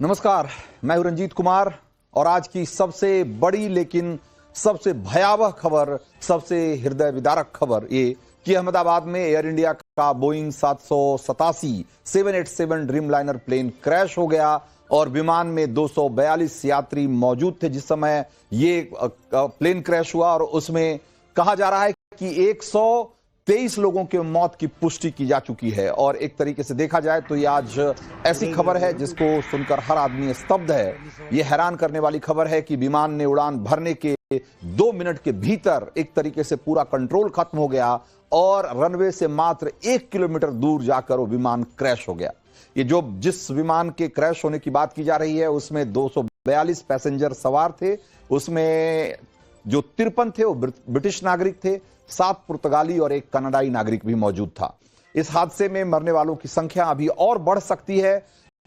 नमस्कार, मैं हूं रंजीत कुमार और आज की सबसे बड़ी लेकिन सबसे भयावह खबर, सबसे हृदय विदारक खबर ये कि अहमदाबाद में एयर इंडिया का बोइंग 787 ड्रीमलाइनर प्लेन क्रैश हो गया और विमान में 242 यात्री मौजूद थे जिस समय ये प्लेन क्रैश हुआ और उसमें कहा जा रहा है कि 123 लोगों के मौत की पुष्टि की जा चुकी है। और एक तरीके से देखा जाए तो ये आज ऐसी खबर है जिसको सुनकर हर आदमी स्तब्ध है। ये हैरान करने वाली खबर है कि विमान ने उड़ान भरने के 2 मिनट के भीतर एक तरीके से पूरा कंट्रोल खत्म हो गया और रनवे से मात्र 1 किलोमीटर दूर जाकर वो विमान क्रैश हो गया। ये जिस विमान के क्रैश होने की बात की जा रही है उसमें 242 पैसेंजर सवार थे। उसमें जो 53 थे वो ब्रिटिश नागरिक थे, 7 पुर्तगाली और 1 कनाडाई नागरिक भी मौजूद था। इस हादसे में मरने वालों की संख्या अभी और बढ़ सकती है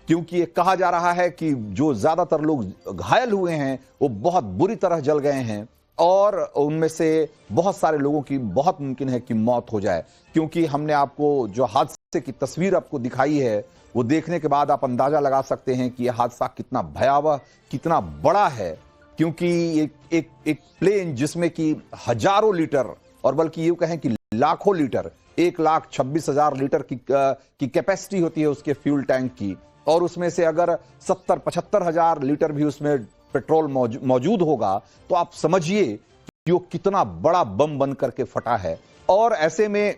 क्योंकि ये कहा जा रहा है कि जो ज्यादातर लोग घायल हुए हैं वो बहुत बुरी तरह जल गए हैं और उनमें से बहुत सारे लोगों की बहुत मुमकिन है कि मौत हो जाए, क्योंकि हमने आपको जो हादसे की तस्वीर आपको दिखाई है वो देखने के बाद आप अंदाजा लगा सकते हैं कि यह हादसा कितना भयावह, कितना बड़ा है। क्योंकि एक प्लेन जिसमें कि हजारों लीटर और बल्कि ये कहें कि लाखों लीटर, 1,26,000 लीटर की कैपेसिटी होती है उसके फ्यूल टैंक की, और उसमें से अगर 70-75 हजार लीटर भी उसमें पेट्रोल मौजूद होगा तो आप समझिए कि वो कितना बड़ा बम बन करके फटा है। और ऐसे में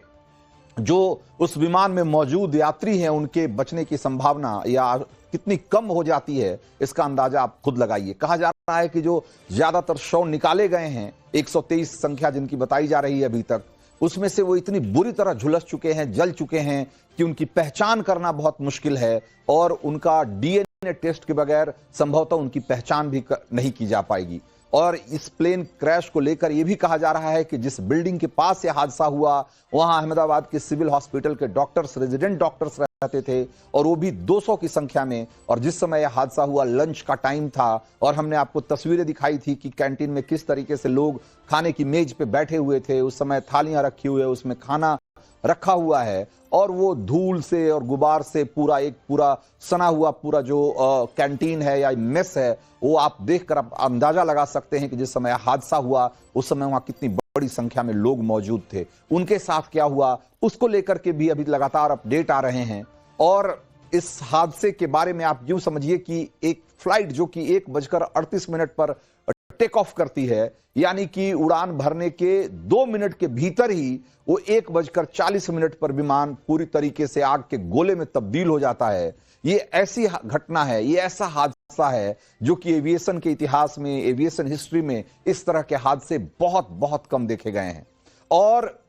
जो उस विमान में मौजूद यात्री हैं उनके बचने की संभावना या कितनी कम हो जाती है इसका अंदाजा आप खुद लगाइए। कहा जा रहा है कि जो ज्यादातर शव निकाले गए हैं, 123 संख्या जिनकी बताई जा रही है अभी तक, उसमें से वो इतनी बुरी तरह झुलस चुके हैं, जल चुके हैं कि उनकी पहचान करना बहुत मुश्किल है और उनका डीएनए टेस्ट के बगैर संभवतः उनकी पहचान भी नहीं की जा पाएगी। और इस प्लेन क्रैश को लेकर यह भी कहा जा रहा है कि जिस बिल्डिंग के पास यह हादसा हुआ वहां अहमदाबाद के सिविल हॉस्पिटल के डॉक्टर्स, रेजिडेंट डॉक्टर्स रहते थे और वो भी 200 की संख्या में। और जिस समय यह हादसा हुआ लंच का टाइम था और हमने आपको तस्वीरें दिखाई थी कि कैंटीन में किस तरीके से लोग खाने की मेज पे बैठे हुए थे। उस समय थालियां रखी हुई है, उसमें खाना रखा हुआ है और वो धूल से और गुबार से पूरा सना हुआ पूरा जो कैंटीन है या मेस है वो आप देखकर आप अंदाजा लगा सकते हैं कि जिस समय हादसा हुआ उस समय वहां कितनी बड़ी संख्या में लोग मौजूद थे। उनके साथ क्या हुआ उसको लेकर के भी अभी लगातार अपडेट आ रहे हैं। और इस हादसे के बारे में आप यूं समझिए कि एक फ्लाइट जो कि 1:38 पर टेक ऑफ करती है, यानी कि उड़ान भरने के 2 मिनट के भीतर ही वो 1:40 पर विमान पूरी तरीके से आग के गोले में तब्दील हो जाता है। ये ऐसी घटना है, ये ऐसा हादसा है जो कि एविएशन के इतिहास में, एविएशन हिस्ट्री में इस तरह के हादसे बहुत बहुत कम देखे गए हैं। और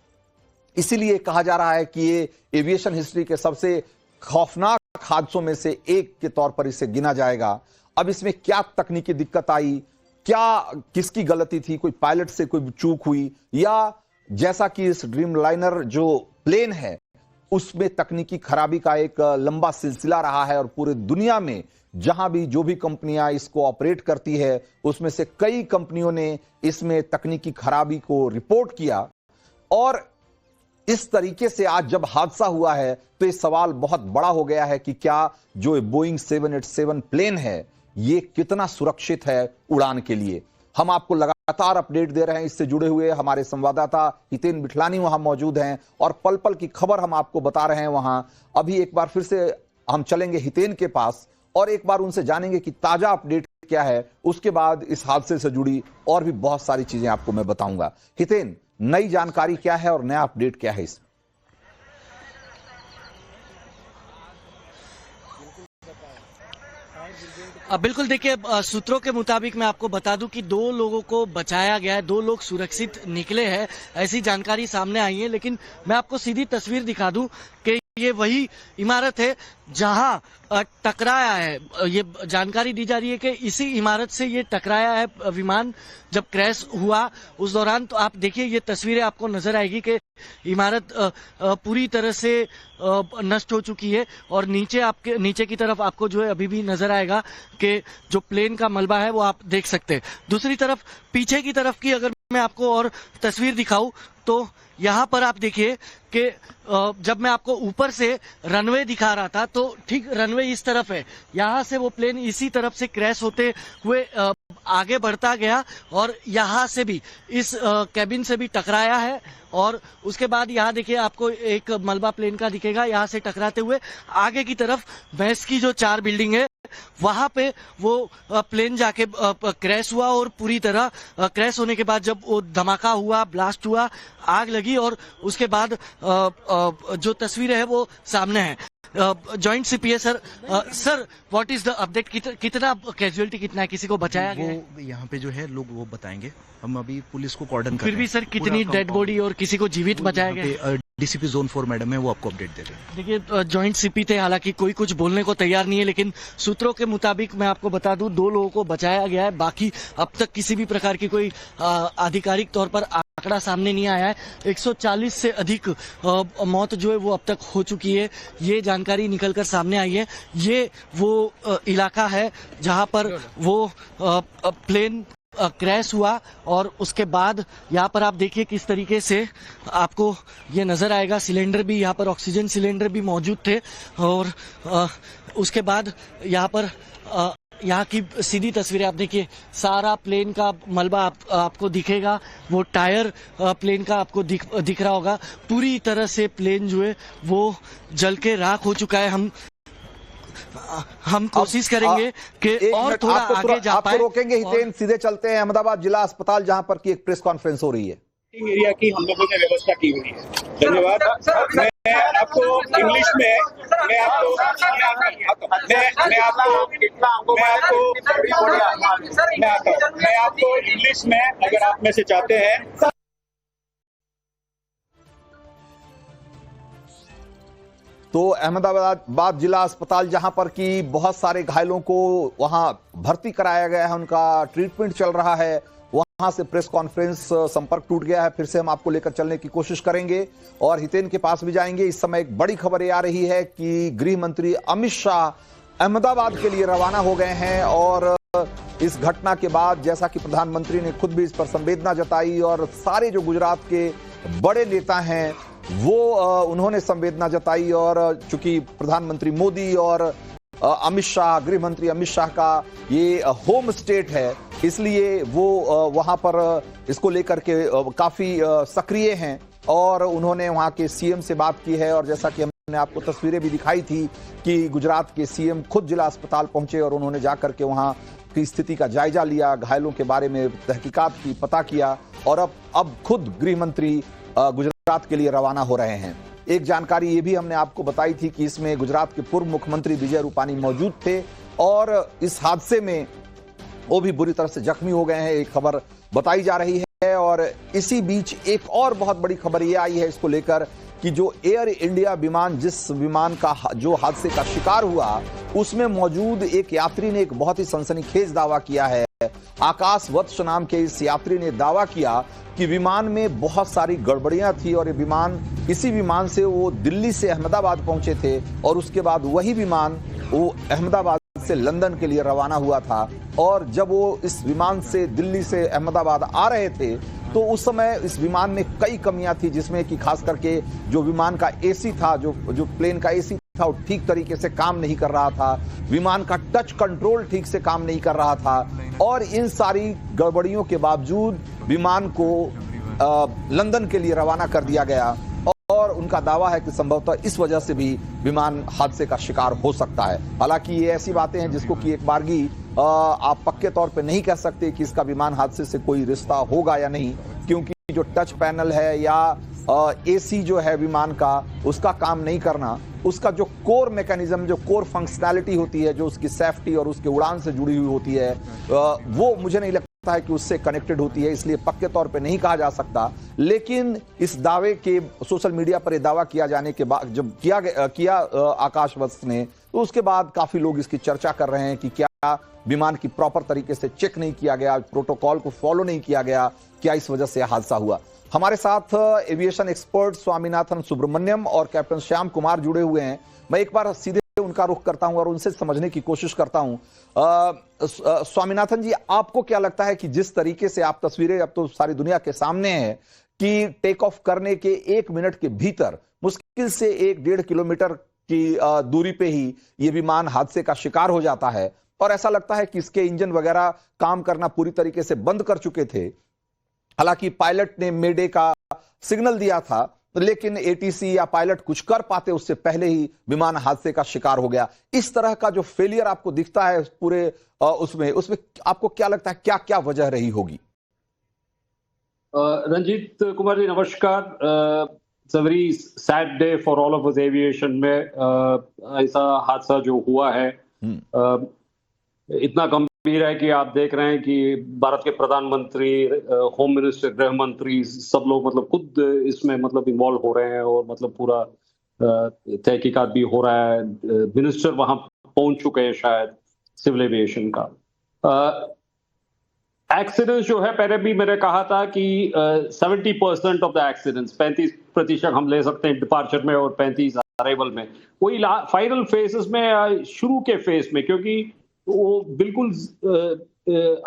इसीलिए कहा जा रहा है कि ये एविएशन हिस्ट्री के सबसे खौफनाक हादसों में से एक के तौर पर इसे गिना जाएगा। अब इसमें क्या तकनीकी दिक्कत आई, क्या किसकी गलती थी, कोई पायलट से कोई चूक हुई, या जैसा कि इस ड्रीमलाइनर जो प्लेन है उसमें तकनीकी खराबी का एक लंबा सिलसिला रहा है और पूरे दुनिया में जहां भी जो भी कंपनियां इसको ऑपरेट करती है उसमें से कई कंपनियों ने इसमें तकनीकी खराबी को रिपोर्ट किया। और इस तरीके से आज जब हादसा हुआ है तो ये सवाल बहुत बड़ा हो गया है कि क्या जो बोइंग 787 प्लेन है ये कितना सुरक्षित है उड़ान के लिए। हम आपको लगातार अपडेट दे रहे हैं, इससे जुड़े हुए हमारे संवाददाता हितेन बिठलानी वहां मौजूद हैं और पल पल की खबर हम आपको बता रहे हैं वहां। अभी एक बार फिर से हम चलेंगे हितेन के पास और एक बार उनसे जानेंगे कि ताजा अपडेट क्या है। उसके बाद इस हादसे से जुड़ी और भी बहुत सारी चीजें आपको मैं बताऊंगा। हितेन, नई जानकारी क्या है और नया अपडेट क्या है इसमें? बिल्कुल, देखिए सूत्रों के मुताबिक मैं आपको बता दूं कि 2 लोगों को बचाया गया है, 2 लोग सुरक्षित निकले हैं, ऐसी जानकारी सामने आई है। लेकिन मैं आपको सीधी तस्वीर दिखा दूं कि ये वही इमारत है जहां टकराया है। ये जानकारी दी जा रही है कि इसी इमारत से ये टकराया है विमान जब क्रैश हुआ उस दौरान। तो आप देखिए ये तस्वीरें आपको नजर आएगी कि इमारत पूरी तरह से नष्ट हो चुकी है और नीचे की तरफ आपको जो है अभी भी नजर आएगा कि जो प्लेन का मलबा है वो आप देख सकते हैं। दूसरी तरफ पीछे की तरफ की अगर मैं आपको और तस्वीर दिखाऊं तो यहाँ पर आप देखिए कि जब मैं आपको ऊपर से रनवे दिखा रहा था तो ठीक रनवे इस तरफ है, यहाँ से वो प्लेन इसी तरफ से क्रैश होते हुए आगे बढ़ता गया और यहाँ से भी इस कैबिन से भी टकराया है। और उसके बाद यहाँ देखिए आपको एक मलबा प्लेन का दिखेगा, यहाँ से टकराते हुए आगे की तरफ भैंस की जो 4 बिल्डिंग है वहां पे वो प्लेन जाके क्रैश हुआ और पूरी तरह क्रैश होने के बाद जब वो धमाका हुआ, ब्लास्ट हुआ, आग लगी और उसके बाद जो तस्वीर है वो सामने है। Joint CPA sir, sir what is the update, कितना कैजुअलिटी कितना है, किसी को बचाया गया? वो यहाँ पे जो है लोग वो बताएंगे, हम अभी पुलिस को कॉर्डन कर फिर भी सर कितनी डेड बॉडी और किसी को जीवित बचाया गया? डीसीपी जोन 4 मैडम है, वो आपको अपडेट दे रहे हैं। देखिए जॉइंट सीपी थे, हालांकि कोई कुछ बोलने को तैयार नहीं है, लेकिन सूत्रों के मुताबिक मैं आपको बता दूं 2 लोगों को बचाया गया है। बाकी अब तक किसी भी प्रकार की कोई आधिकारिक तौर पर आंकड़ा सामने नहीं आया है। 140 से अधिक मौत जो है वो अब तक हो चुकी है, ये जानकारी निकलकर सामने आई है। ये वो इलाका है जहां पर वो प्लेन क्रैश हुआ और उसके बाद यहाँ पर आप देखिए किस तरीके से आपको ये नजर आएगा, सिलेंडर भी यहाँ पर, ऑक्सीजन सिलेंडर भी मौजूद थे। और उसके बाद यहाँ पर यहाँ की सीधी तस्वीरें आप देखिए, सारा प्लेन का मलबा आपको दिखेगा, वो टायर प्लेन का आपको दिख रहा होगा। पूरी तरह से प्लेन जो है वो जल के राख हो चुका है। हम कोशिश करेंगे कि और थोड़ा आगे जा पाए। आपको रोकेंगे हितेन, सीधे चलते हैं अहमदाबाद जिला अस्पताल जहां पर की एक प्रेस कॉन्फ्रेंस हो रही है। एरिया की हम लोगों ने व्यवस्था की हुई है। धन्यवाद। मैं आपको इंग्लिश में मैं आपको इंग्लिश में अगर आप में से चाहते हैं। तो अहमदाबाद जिला अस्पताल जहां पर की बहुत सारे घायलों को वहां भर्ती कराया गया है, उनका ट्रीटमेंट चल रहा है, वहां से प्रेस कॉन्फ्रेंस संपर्क टूट गया है। फिर से हम आपको लेकर चलने की कोशिश करेंगे और हितेन के पास भी जाएंगे। इस समय एक बड़ी खबर आ रही है कि गृह मंत्री अमित शाह अहमदाबाद के लिए रवाना हो गए हैं और इस घटना के बाद जैसा कि प्रधानमंत्री ने खुद भी इस पर संवेदना जताई और सारे जो गुजरात के बड़े नेता हैं वो उन्होंने संवेदना जताई। और चूंकि प्रधानमंत्री मोदी और अमित शाह, गृह मंत्री अमित शाह का ये होम स्टेट है, इसलिए वो वहां पर इसको लेकर के काफी सक्रिय हैं और उन्होंने वहां के सीएम से बात की है। और जैसा कि हमने आपको तस्वीरें भी दिखाई थी कि गुजरात के सीएम खुद जिला अस्पताल पहुंचे और उन्होंने जाकर के वहां की स्थिति का जायजा लिया, घायलों के बारे में तहकीकात की, पता किया और अब खुद गृह मंत्री गुजरात के लिए रवाना हो रहे हैं। एक जानकारी ये भी हमने आपको बताई थी कि इसमें गुजरात के पूर्व मुख्यमंत्री विजय रूपानी मौजूद थे और इस हादसे में वो भी बुरी तरह से जख्मी हो गए हैं, एक खबर बताई जा रही है। और इसी बीच एक और बहुत बड़ी खबर ये आई है इसको लेकर कि जो एयर इंडिया विमान, जिस विमान का जो हादसे का शिकार हुआ, उसमें मौजूद एक यात्री ने एक बहुत ही सनसनीखेज दावा किया है। आकाश वत्स नाम के इस यात्री ने दावा किया कि विमान में बहुत सारी गड़बड़ियां थी और इसी विमान से वो दिल्ली से अहमदाबाद पहुंचे थे और उसके बाद वही विमान वो अहमदाबाद से लंदन के लिए रवाना हुआ था। और जब वो इस विमान से दिल्ली से अहमदाबाद आ रहे थे तो उस समय इस विमान में कई कमियां थी, जिसमें कि खास करके जो विमान का एसी था, जो प्लेन का एसी था, वो ठीक तरीके से काम नहीं कर रहा था, विमान का टच कंट्रोल ठीक से काम नहीं कर रहा था और इन सारी गड़बड़ियों के बावजूद विमान को लंदन के लिए रवाना कर दिया गया। और उनका दावा है कि संभवतः इस वजह से भी विमान हादसे का शिकार हो सकता है। हालांकि ये ऐसी बातें हैं जिसको कि एक बारगी आप पक्के तौर पे नहीं कह सकते कि इसका विमान हादसे से कोई रिश्ता होगा या नहीं, क्योंकि जो टच पैनल है या एसी जो है विमान का, उसका काम नहीं करना, उसका जो कोर मैकेनिज्म, जो कोर फंक्शनैलिटी होती है, जो उसकी सेफ्टी और उसके उड़ान से जुड़ी हुई होती है, वो मुझे नहीं लगता है कि उससे कनेक्टेड होती है, इसलिए पक्के तौर पे नहीं कहा जा सकता। लेकिन इस दावे के सोशल मीडिया पर यह दावा किया जाने के बाद, जब किया आकाश वत्स ने, तो उसके बाद काफी लोग इसकी चर्चा कर रहे हैं कि क्या विमान की प्रॉपर तरीके से चेक नहीं किया गया, प्रोटोकॉल को फॉलो नहीं किया गया, क्या इस वजह से हादसा हुआ। हमारे साथ एविएशन एक्सपर्ट स्वामीनाथन सुब्रमण्यम और कैप्टन श्याम कुमार जुड़े हुए हैं। मैं एक बार सीधे उनका रुख करता हूं और उनसे समझने की कोशिश करता हूं। स्वामीनाथन जी, आपको क्या लगता है कि जिस तरीके से आप तस्वीरें अब तो सारी दुनिया के सामने है कि टेक ऑफ करने के 1 मिनट के भीतर मुश्किल से 1-1.5 किलोमीटर की दूरी पे ही ये विमान हादसे का शिकार हो जाता है और ऐसा लगता है कि इसके इंजन वगैरह काम करना पूरी तरीके से बंद कर चुके थे। हालांकि पायलट ने मेडे का सिग्नल दिया था, लेकिन एटीसी या पायलट कुछ कर पाते उससे पहले ही विमान हादसे का शिकार हो गया। इस तरह का जो फेलियर आपको दिखता है पूरे उसमें आपको क्या लगता है, क्या क्या वजह रही होगी? रंजीत कुमार जी नमस्कार। It's a very sad day for all of us aviation में। ऐसा हादसा जो हुआ है इतना गंभीर है कि आप देख रहे हैं कि भारत के प्रधानमंत्री, होम मिनिस्टर, गृह मंत्री, सब लोग मतलब खुद इसमें मतलब इन्वॉल्व हो रहे हैं और मतलब पूरा तहकीकात भी हो रहा है। मिनिस्टर वहां पहुंच चुके हैं शायद सिविल एविएशन का। एक्सीडेंट जो है, पहले भी मैंने कहा था कि 70% ऑफ द एक्सीडेंट्स, 35% हम ले सकते हैं डिपार्चर में और 35 अराइवल में। वही फाइनल फेजेस में, शुरू के फेज में, क्योंकि वो बिल्कुल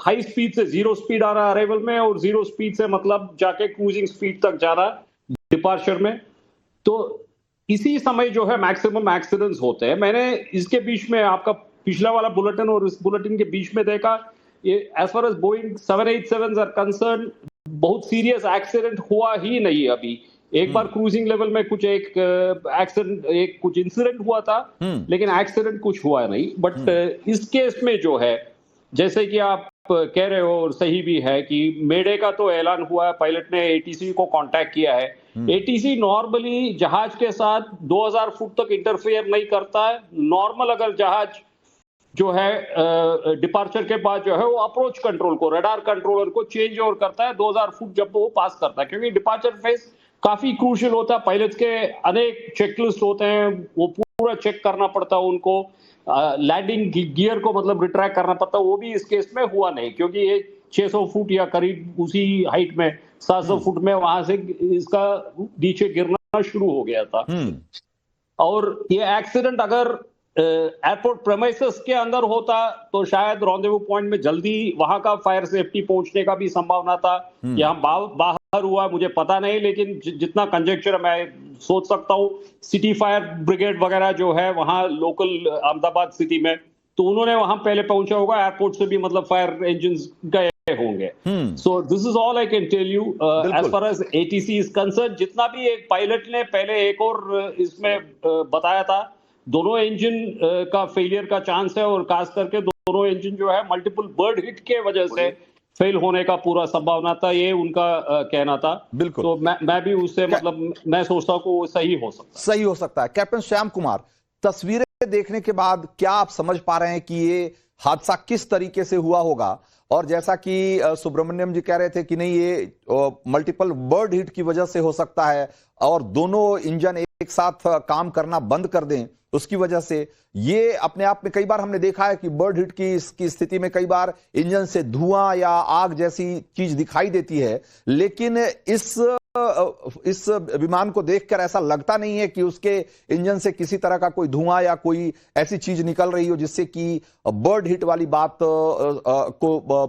हाई स्पीड से 0 स्पीड आ रहा है अराइवल में और 0 स्पीड से मतलब जाके क्रूजिंग स्पीड तक जा रहा है डिपार्चर में। तो इसी समय जो है मैक्सिमम एक्सीडेंट्स होते हैं। मैंने इसके बीच में आपका पिछला वाला बुलेटिन और इस बुलेटिन के बीच में देखा, ये as far as Boeing 787 are concern, बहुत सीरियस एक्सीडेंट हुआ ही नहीं अभी। एक बार क्रूजिंग लेवल में कुछ एक एक्सीडेंट, एक कुछ इंसिडेंट हुआ था, लेकिन एक्सीडेंट कुछ हुआ नहीं। बट इस केस में जो है, जैसे कि आप कह रहे हो और सही भी है कि मेडे का तो ऐलान हुआ है, पायलट ने एटीसी को कांटेक्ट किया है। एटीसी नॉर्मली जहाज के साथ 2000 फुट तक इंटरफेयर नहीं करता है। नॉर्मल अगर जहाज जो है डिपार्चर के बाद जो है वो अप्रोच कंट्रोल को, रडार कंट्रोलर को चेंज ओवर करता है 2000 फुट जब वो पास करता है, क्योंकि डिपार्चर फेज काफी क्रूशियल होता है। पायलट के अनेक चेकलिस्ट होते हैं, वो पूरा चेक करना पड़ता है उनको। लैंडिंग गियर को मतलब रिट्रैक्ट करना पड़ता है, वो भी इस केस में हुआ नहीं, क्योंकि ये 600 फुट या करीब उसी हाइट में 700 फुट में वहां से इसका नीचे गिरना शुरू हो गया था। और ये एक्सीडेंट अगर एयरपोर्ट प्रेमाइसेस के अंदर होता तो शायद रॉन्डेवू पॉइंट में जल्दी वहां का फायर सेफ्टी पहुंचने का भी संभावना था। यहाँ बाहर हुआ मुझे पता नहीं, लेकिन जितना कंजेक्चर मैं सोच सकता हूँ, सिटी फायर ब्रिगेड वगैरह जो है वहां लोकल अहमदाबाद सिटी में, तो उन्होंने वहां पहले पहुंचा होगा। एयरपोर्ट से भी मतलब फायर इंजन गए होंगे। So this is all I can tell you as far as ATC is concern. जितना भी एक पायलट ने पहले एक और इसमें बताया था, दोनों इंजन का फेलियर का चांस है, और खास करके दोनों इंजन जो है मल्टीपल बर्ड हिट के वजह से फेल होने का पूरा संभावना था, ये उनका कहना था। बिल्कुल। तो मैं भी उससे मतलब मैं सोचता हूँ कि सही हो सकता है। कैप्टन श्याम कुमार, तस्वीरें देखने के बाद क्या आप समझ पा रहे हैं कि ये हादसा किस तरीके से हुआ होगा? और जैसा कि सुब्रमण्यम जी कह रहे थे कि नहीं, ये मल्टीपल बर्ड हिट की वजह से हो सकता है और दोनों इंजन एक साथ काम करना बंद कर दें उसकी वजह से। ये अपने आप में कई बार हमने देखा है कि बर्ड हिट की स्थिति में कई बार इंजन से धुआं या आग जैसी चीज दिखाई देती है, लेकिन इस विमान को देखकर ऐसा लगता नहीं है कि उसके इंजन से किसी तरह का कोई धुआं या कोई ऐसी चीज निकल रही हो जिससे कि बर्ड हिट वाली बात को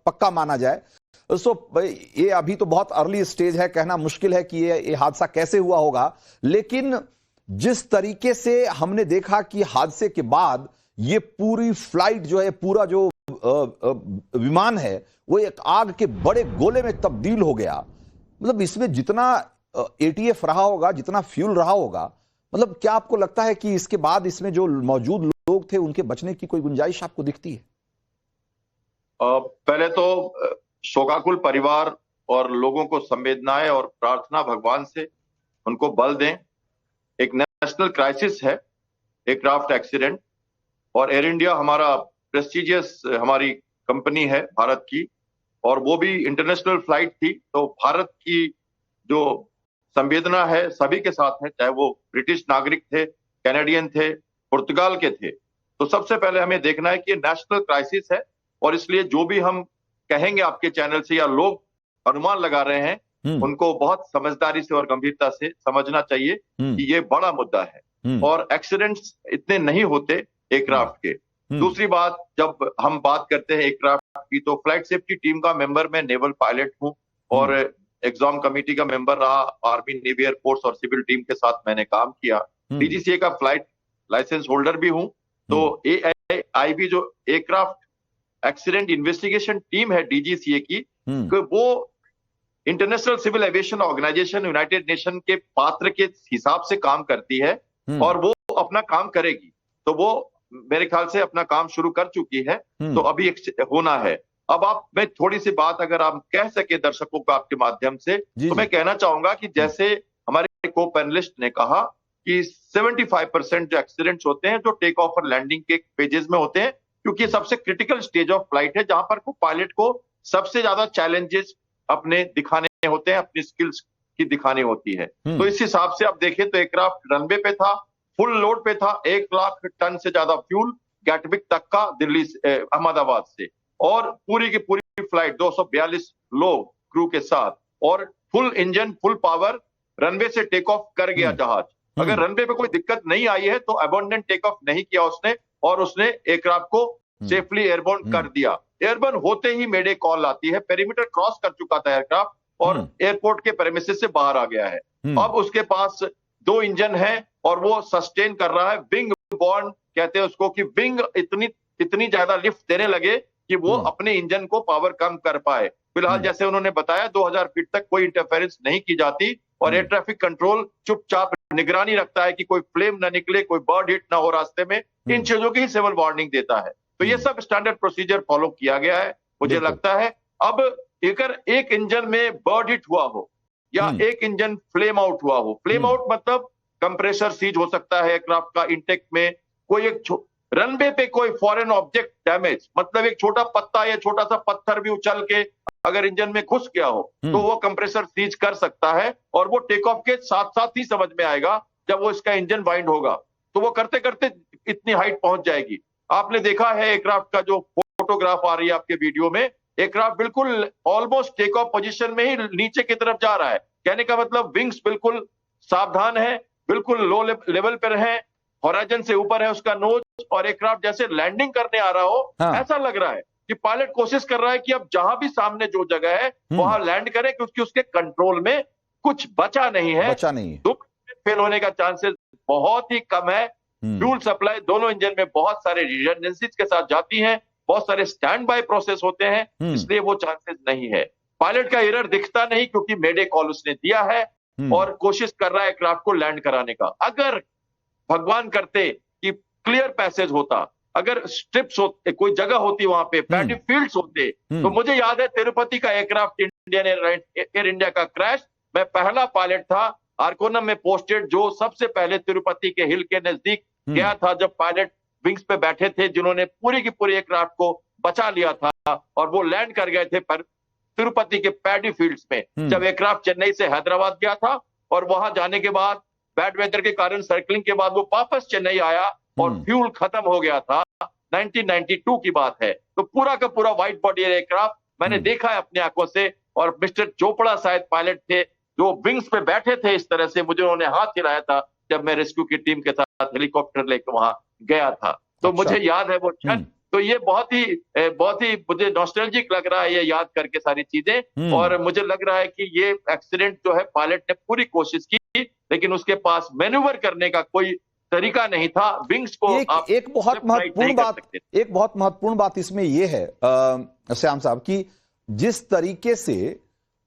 पक्का माना जाए। ये अभी तो बहुत अर्ली स्टेज है, कहना मुश्किल है कि ये हादसा कैसे हुआ होगा, लेकिन जिस तरीके से हमने देखा कि हादसे के बाद ये पूरी फ्लाइट जो है, पूरा जो विमान है, वो एक आग के बड़े गोले में तब्दील हो गया। मतलब इसमें जितना एटीएफ रहा होगा, जितना फ्यूल रहा होगा, मतलब क्या आपको लगता है कि इसके बाद इसमें जो मौजूद लोग थे उनके बचने की कोई गुंजाइश आपको दिखती है? पहले तो शोकाकुल परिवार और लोगों को संवेदनाएं और प्रार्थना भगवान से उनको बल दें। एक नेशनल क्राइसिस है, एयरक्राफ्ट एक्सीडेंट, और एयर इंडिया हमारा प्रेस्टिजियस हमारी कंपनी है भारत की, और वो भी इंटरनेशनल फ्लाइट थी। तो भारत की जो संवेदना है सभी के साथ है, चाहे वो ब्रिटिश नागरिक थे, कैनेडियन थे, पुर्तगाल के थे। तो सबसे पहले हमें देखना है कि ये नेशनल क्राइसिस है, और इसलिए जो भी हम कहेंगे आपके चैनल से या लोग अनुमान लगा रहे हैं, उनको बहुत समझदारी से और गंभीरता से समझना चाहिए कि ये बड़ा मुद्दा है। और एक्सीडेंट्स इतने नहीं होते एयरक्राफ्ट के। दूसरी बात, जब हम बात करते हैं एयरक्राफ्ट की, तो फ्लाइट सेफ्टी टीम का मेंबर मैं नेवल पायलट हूं और एग्जाम कमेटी का मेंबर रहा। आर्मी, नेवी, एयरफोर्स और सिविल टीम के साथ मैंने काम किया। डीजीसीए का फ्लाइट लाइसेंस होल्डर भी हूं। तो AIB जो एयरक्राफ्ट एक्सीडेंट इन्वेस्टिगेशन टीम है डीजीसीए की, वो international civil aviation organisation, United Nation के पात्र के हिसाब से काम करती है और वो अपना काम करेगी। तो वो मेरे ख्याल से अपना काम शुरू कर चुकी है, तो अभी होना है। अब मैं थोड़ी सी बात अगर आप कह सके दर्शकों को आपके माध्यम से, तो मैं कहना चाहूंगा कि जैसे हमारे को पैनलिस्ट ने कहा कि 75% जो एक्सीडेंट्स होते हैं जो टेक ऑफ और लैंडिंग के पेजेस में होते हैं, क्योंकि ये सबसे क्रिटिकल स्टेज ऑफ फ्लाइट है जहां पर पायलट को सबसे ज्यादा चैलेंजेस अपने दिखाने होते हैं, अपनी स्किल्स की दिखानी होती है। तो इस हिसाब से आप देखें तो एयरक्राफ्ट रनवे पे था, फुल लोड पे था, 1 लाख टन से ज्यादा फ्यूल गैटविक तक का दिल्ली अहमदाबाद से, और पूरी की पूरी फ्लाइट 242 लोग क्रू के साथ, और full engine full power runway से टेक ऑफ कर गया जहाज। अगर रनवे पे कोई दिक्कत नहीं आई है तो अबंडन टेक ऑफ नहीं किया उसने, और उसने एयरक्राफ्ट को सेफली एयरबोर्न कर दिया। एयरबोर्न होते ही मेडे कॉल आती है, पेरीमीटर क्रॉस कर चुका था एयरक्राफ्ट और एयरपोर्ट के प्रेमिसेस से बाहर आ गया है। अब उसके पास 2 इंजन है और वो सस्टेन कर रहा है। विंग बॉर्न कहते हैं उसको, कि विंग इतनी ज्यादा लिफ्ट देने लगे कि वो अपने इंजन को पावर कम कर पाए। फिलहाल जैसे उन्होंने बताया 2000 फीट तक कोई इंटरफेरेंस नहीं की जाती और एयर ट्रैफिक कंट्रोल चुपचाप निगरानी रखता है कि कोई फ्लेम ना निकले, कोई बर्ड हिट ना हो रास्ते में। इन चीजों की ही सिविल वार्निंग देता है। तो ये सब स्टैंडर्ड प्रोसीजर फॉलो किया गया है। मुझे लगता है अब अगर एक इंजन में बर्ड हिट हुआ हो या एक इंजन फ्लेम आउट हुआ हो, फ्लेम आउट मतलब कंप्रेसर सीज हो सकता है एयरक्राफ्ट का इंटेक में, कोई एक रनवे पे कोई फॉरेन ऑब्जेक्ट डैमेज, मतलब एक छोटा पत्ता या छोटा सा पत्थर भी उछल के अगर इंजन में घुस गया हो तो वो कंप्रेसर सीज कर सकता है, और वो टेक ऑफ के साथ साथ ही समझ में आएगा जब वो इसका इंजन वाइंड होगा। तो वो करते करते इतनी हाइट पहुंच जाएगी। आपने देखा है एयरक्राफ्ट का जो फोटोग्राफ आ रही है आपके वीडियो में, एयरक्राफ्ट बिल्कुल ऑलमोस्ट टेक ऑफ पोजीशन में ही नीचे की तरफ जा रहा है। कहने का मतलब विंग्स बिल्कुल सावधान है, बिल्कुल लो लेवल पर है, हॉराइजन से ऊपर है उसका नोज, और एयरक्राफ्ट जैसे लैंडिंग करने आ रहा हो ऐसा लग रहा है कि पायलट कोशिश कर रहा है कि अब जहां भी सामने जो जगह है वहां लैंड करे, क्योंकि उसके कंट्रोल में कुछ बचा नहीं है। फेल होने का चांसेस बहुत ही कम है। फ्यूल सप्लाई दोनों इंजन में बहुत सारे रिडंडेंसीज के साथ जाती हैं, बहुत सारे स्टैंड बाय प्रोसेस होते हैं, इसलिए वो चांसेस नहीं है। पायलट का एरर दिखता नहीं क्योंकि मेडे कॉल उसने दिया है और कोशिश कर रहा है एयरक्राफ्ट को लैंड कराने का। अगर भगवान करते कि क्लियर पैसेज होता, अगर स्ट्रिप्स होते, कोई जगह होती वहां पे, पैडी फील्ड्स होते, तो मुझे याद है तिरुपति का एयरक्राफ्ट इंडियन एयर इंडिया का क्रैश, मैं पहला पायलट था आरकोनम में पोस्टेड जो सबसे पहले तिरुपति के हिल के नजदीक गया था, जब पायलट विंग्स पे बैठे थे जिन्होंने पूरी की पूरी एयरक्राफ्ट को बचा लिया था और वो लैंड कर गए थे तिरुपति के पैडी फील्ड्स में। जब एयरक्राफ्ट चेन्नई से हैदराबाद गया था और वहां जाने के बाद बैड वेदर के कारण सर्कलिंग के बाद वो वापस चेन्नई आया और फ्यूल खत्म हो गया था। 1992 की बात है। तो पूरा का पूरा व्हाइट बॉडी एयरक्राफ्ट मैंने देखा है अपनी आंखों से, और मिस्टर चोपड़ा शायद पायलट थे जो विंग्स पे बैठे थे इस तरह से, मुझे उन्होंने हाथ हिलाया था जब मैं रेस्क्यू की टीम के साथ हेलीकॉप्टर लेकर वहां गया था। तो मुझे याद है वो क्षण। तो ये बहुत ही मुझे नॉस्टैल्जिक लग रहा है ये याद करके सारी चीजें, और मुझे लग रहा है कि ये एक्सीडेंट जो है पायलट ने पूरी कोशिश की लेकिन उसके पास मैन्यूवर करने का कोई तरीका नहीं था। विंग्स को एक बहुत महत्वपूर्ण बात इसमें यह है श्याम साहब की, जिस तरीके से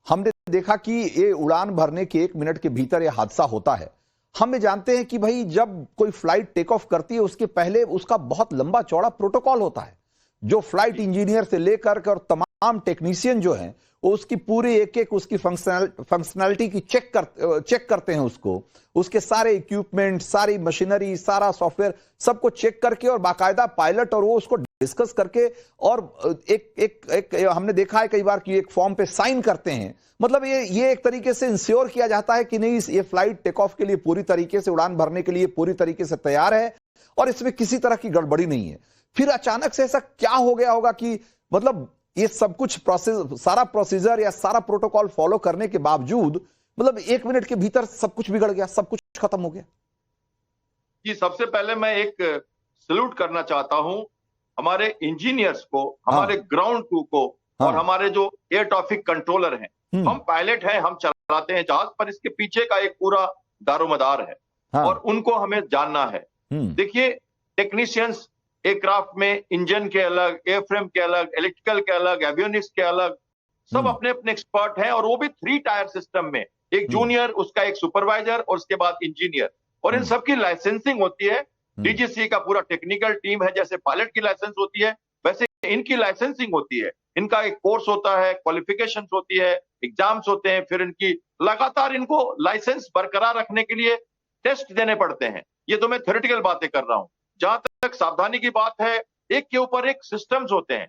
हमने देखा कि ये उड़ान भरने के 1 मिनट के भीतर यह हादसा होता है। हम ये जानते हैं कि भाई जब कोई फ्लाइट टेक ऑफ करती है उसके पहले उसका बहुत लंबा चौड़ा प्रोटोकॉल होता है, जो फ्लाइट इंजीनियर से लेकर और तमाम टेक्नीशियन जो हैं वो उसकी पूरी एक उसकी फंक्शनैलिटी की चेक करते हैं उसको, उसके सारे इक्विपमेंट, सारी मशीनरी, सारा सॉफ्टवेयर सबको चेक करके और बाकायदा पायलट और वो उसको डिस्कस करके और एक हमने देखा है कई बार कि एक फॉर्म पे साइन करते हैं। मतलब ये एक तरीके से इंश्योर किया जाता है कि नहीं ये फ्लाइट टेक ऑफ के लिए पूरी तरीके से उड़ान भरने के लिए पूरी तरीके से तैयार है और इसमें किसी तरह की गड़बड़ी नहीं है। फिर अचानक से ऐसा क्या हो गया होगा कि मतलब ये सब कुछ सारा प्रोसीजर या सारा प्रोटोकॉल फॉलो करने के बावजूद मतलब 1 मिनट के भीतर सब कुछ बिगड़ गया, सब कुछ खत्म हो गया। कि सबसे पहले मैं एक सल्यूट करना चाहता हूं हमारे इंजीनियर्स को, हमारे ग्राउंड क्रू को और हमारे जो एयर ट्रैफिक कंट्रोलर हैं। हम पायलट हैं, हम चलाते हैं जहाज, पर इसके पीछे का एक पूरा दारोमदार है और उनको हमें जानना है। देखिए, टेक्नीशियंस एयरक्राफ्ट में इंजन के अलग, एयरफ्रेम के अलग, इलेक्ट्रिकल के अलग, एवियोनिक्स के अलग, सब अपने अपने एक्सपर्ट हैं, और वो भी 3 टायर सिस्टम में, एक जूनियर, उसका एक सुपरवाइजर और उसके बाद इंजीनियर, और इन सबकी लाइसेंसिंग होती है। डीजीसी का पूरा टेक्निकल टीम है, जैसे पायलट की लाइसेंस होती है वैसे इनकी लाइसेंसिंग होती है। इनका एक कोर्स होता है, क्वालिफिकेशंस होती है, एग्जाम्स होते हैं, फिर इनकी लगातार इनको लाइसेंस बरकरार रखने के लिए टेस्ट देने पड़ते हैं। ये तो मैं थ्योरेटिकल बातें कर रहा हूं। जहां तक सावधानी की बात है, एक के ऊपर एक सिस्टम्स होते हैं,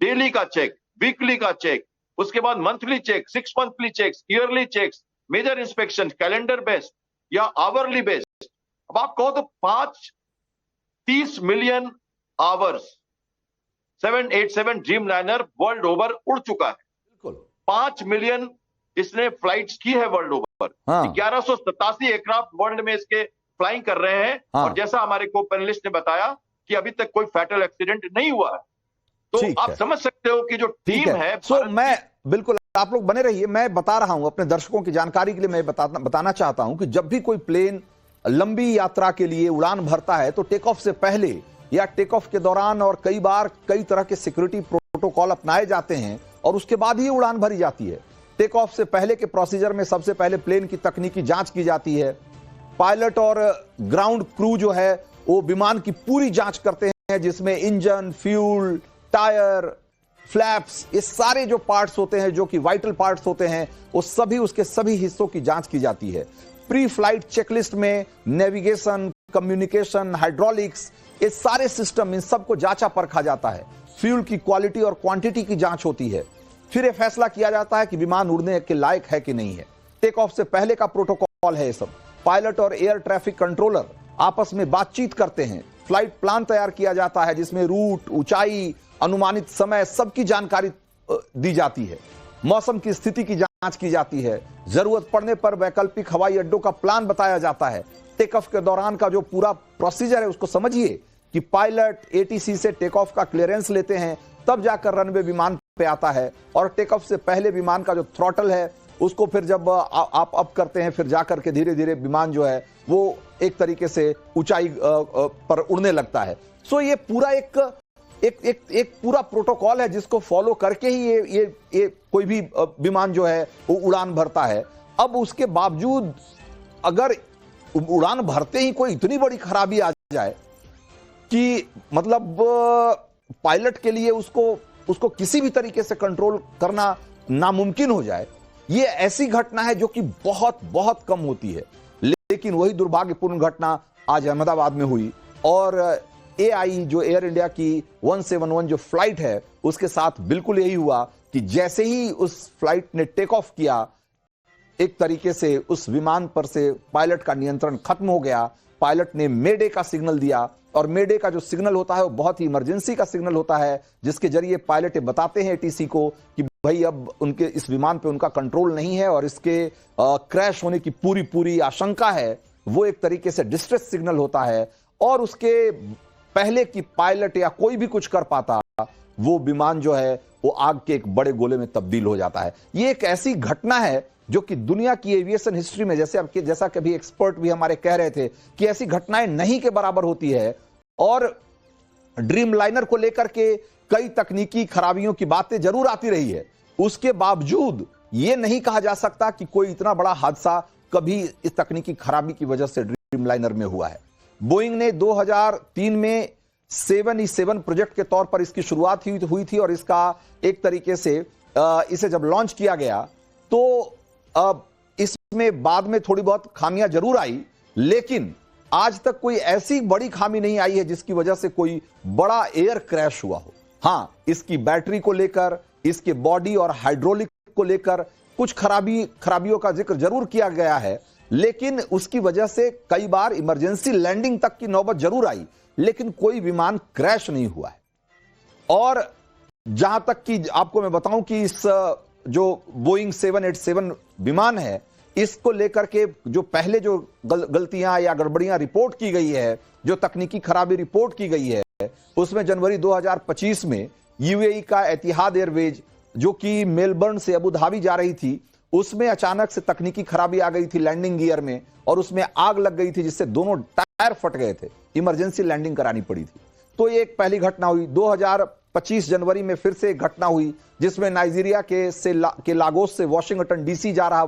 डेली का चेक, वीकली का चेक, उसके बाद monthly check, 6 monthly checks, yearly checks, major inspection, calendar based या आवरली बेस्ड। अब आप कहो तो 30 million hours 787 Dreamliner world over उड़ चुका है। बिल्कुल 5 मिलियन इसने फ्लाइट्स की है वर्ल्ड ओवर। 1187 एयरक्राफ्ट वर्ल्ड में इसके फ्लाइंग कर रहे हैं। और जैसा हमारे को पैनलिस्ट ने बताया कि अभी तक कोई फैटल एक्सीडेंट नहीं हुआ है। तो आप समझ सकते हो कि जो टीम है। सो मैं बिल्कुल, आप लोग बने रहिए, मैं बता रहा हूं अपने दर्शकों की जानकारी के लिए, मैं बताना चाहता हूं कि जब भी कोई प्लेन लंबी यात्रा के लिए उड़ान भरता है तो टेक ऑफ से पहले या टेक ऑफ के दौरान और कई बार कई तरह के सिक्योरिटी प्रोटोकॉल अपनाए जाते हैं और उसके बाद ही उड़ान भरी जाती है। टेक ऑफ से पहले के प्रोसीजर में सबसे पहले प्लेन की तकनीकी जांच की जाती है। पायलट और ग्राउंड क्रू जो है वो विमान की पूरी जांच करते हैं, जिसमें इंजन, फ्यूल, टायर, फ्लैप्स, ये सारे जो पार्ट्स होते हैं, जो कि वाइटल पार्ट्स होते हैं, वो सभी उसके सभी हिस्सों की जांच की जाती है। प्री फ्लाइट चेकलिस्ट में नेविगेशन, कम्युनिकेशन, हाइड्रोलिक्स, ये सारे सिस्टम, इन सबको जांचा परखा जाता है। फ्यूल की क्वालिटी और क्वांटिटी की जांच होती है। फिर यह फैसला किया जाता है कि विमान उड़ने के लायक है कि नहीं है। टेक ऑफ से पहले का प्रोटोकॉल है ये सब। पायलट और एयर ट्रैफिक कंट्रोलर आपस में बातचीत करते हैं। फ्लाइट प्लान तैयार किया जाता है, जिसमें रूट, ऊंचाई, अनुमानित समय, सबकी जानकारी दी जाती है। मौसम की स्थिति की जांच की जाती है। जरूरत पड़ने पर वैकल्पिक हवाई अड्डों का प्लान बताया जाता है। टेक ऑफ के दौरान का जो पूरा प्रोसीजर है उसको समझिए कि पायलट एटीसी से टेक ऑफ का क्लियरेंस लेते हैं, तब जाकर रनवे विमान पे आता है। और टेक ऑफ से पहले विमान का जो थ्रॉटल है उसको फिर जब आप अप करते हैं, फिर जाकर के धीरे धीरे विमान जो है वो एक तरीके से ऊंचाई पर उड़ने लगता है। सो ये पूरा एक पूरा प्रोटोकॉल है जिसको फॉलो करके ही ये कोई भी विमान जो है वो उड़ान भरता है। अब उसके बावजूद अगर उड़ान भरते ही कोई इतनी बड़ी खराबी आ जाए कि मतलब पायलट के लिए उसको किसी भी तरीके से कंट्रोल करना नामुमकिन हो जाए, ये ऐसी घटना है जो कि बहुत बहुत कम होती है। लेकिन वही दुर्भाग्यपूर्ण घटना आज अहमदाबाद में हुई और एआई जो एयर इंडिया की 171 जो फ्लाइट है उसके साथ बिल्कुल यही हुआ कि जैसे ही उस फ्लाइट ने टेक ऑफ किया, एक तरीके से उस विमान पर से पायलट का नियंत्रण खत्म हो गया। पायलट ने मेडे का सिग्नल दिया और मेडे का जो सिग्नल होता है वो बहुत ही इमरजेंसी का सिग्नल होता है, जिसके जरिए पायलट बताते हैं एटीसी को कि भाई अब उनके इस विमान पे उनका कंट्रोल नहीं है और इसके क्रैश होने की पूरी आशंका है। वो एक तरीके से डिस्ट्रेस सिग्नल होता है और उसके पहले कि पायलट या कोई भी कुछ कर पाता, वो विमान जो है वो आग के एक बड़े गोले में तब्दील हो जाता है। ये एक ऐसी घटना है जो कि दुनिया की एविएशन हिस्ट्री में, जैसा कभी एक्सपर्ट भी हमारे कह रहे थे कि ऐसी घटनाएं नहीं के बराबर होती है। और ड्रीमलाइनर को लेकर के कई तकनीकी खराबियों की बातें जरूर आती रही है, उसके बावजूद यह नहीं कहा जा सकता कि कोई इतना बड़ा हादसा कभी इस तकनीकी खराबी की वजह से ड्रीमलाइनर में हुआ है। बोइंग ने 2003 में 7E7 प्रोजेक्ट के तौर पर इसकी शुरुआत हुई थी और इसका एक तरीके से इसे जब लॉन्च किया गया तो इसमें बाद में थोड़ी बहुत खामियां जरूर आई, लेकिन आज तक कोई ऐसी बड़ी खामी नहीं आई है जिसकी वजह से कोई बड़ा एयर क्रैश हुआ हो। हां, इसकी बैटरी को लेकर, इसके बॉडी और हाइड्रोलिक को लेकर कुछ खराबियों का जिक्र जरूर किया गया है, लेकिन उसकी वजह से कई बार इमरजेंसी लैंडिंग तक की नौबत जरूर आई, लेकिन कोई विमान क्रैश नहीं हुआ है। और जहां तक कि आपको मैं बताऊं कि इस जो बोइंग 787 विमान है, इसको लेकर के जो पहले जो गलतियां या गड़बड़ियां रिपोर्ट की गई है, जो तकनीकी खराबी रिपोर्ट की गई है, उसमें जनवरी 2025 में यूएई का एतिहाद एयरवेज जो कि मेलबर्न से अबू धाबी जा रही थी, उसमें अचानक से तकनीकी खराबी आ गई थी लैंडिंग गियर में और उसमें आग लग गई थी जिससे दोनों टायर फट गए थे, इमरजेंसी लैंडिंग करानी पड़ी थी। तो ये एक पहली घटना हुई। 2025 जनवरी में फिर से एक घटना हुई जिसमें नाइजीरिया के लागोस से वाशिंगटन डीसी जा रहा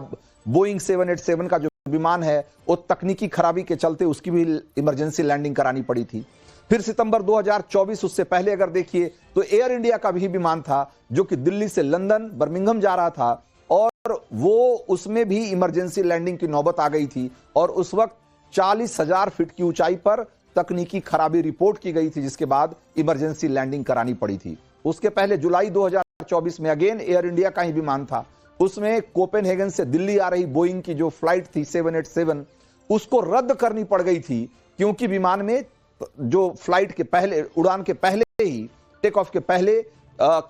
बोइंग 787 का जो विमान है, वो तकनीकी खराबी के चलते उसकी भी इमरजेंसी लैंडिंग करानी पड़ी थी। फिर सितंबर 2024, उससे पहले अगर देखिए तो एयर इंडिया का भी विमान था जो कि दिल्ली से लंदन बर्मिंघम जा रहा था और वो उसमें भी इमरजेंसी लैंडिंग की नौबत आ गई थी और उस वक्त 40,000 फीट की ऊंचाई पर तकनीकी खराबी रिपोर्ट की गई थी जिसके बाद इमरजेंसी लैंडिंग करानी पड़ी थी। उसके पहले जुलाई 2024 में अगेन एयर इंडिया का ही विमान था, उसमें कोपेनहेगन से दिल्ली आ रही बोइंग की जो फ्लाइट थी 787 उसको रद्द करनी पड़ गई थी क्योंकि विमान में जो फ्लाइट के पहले उड़ान के पहले ही टेक ऑफ के पहले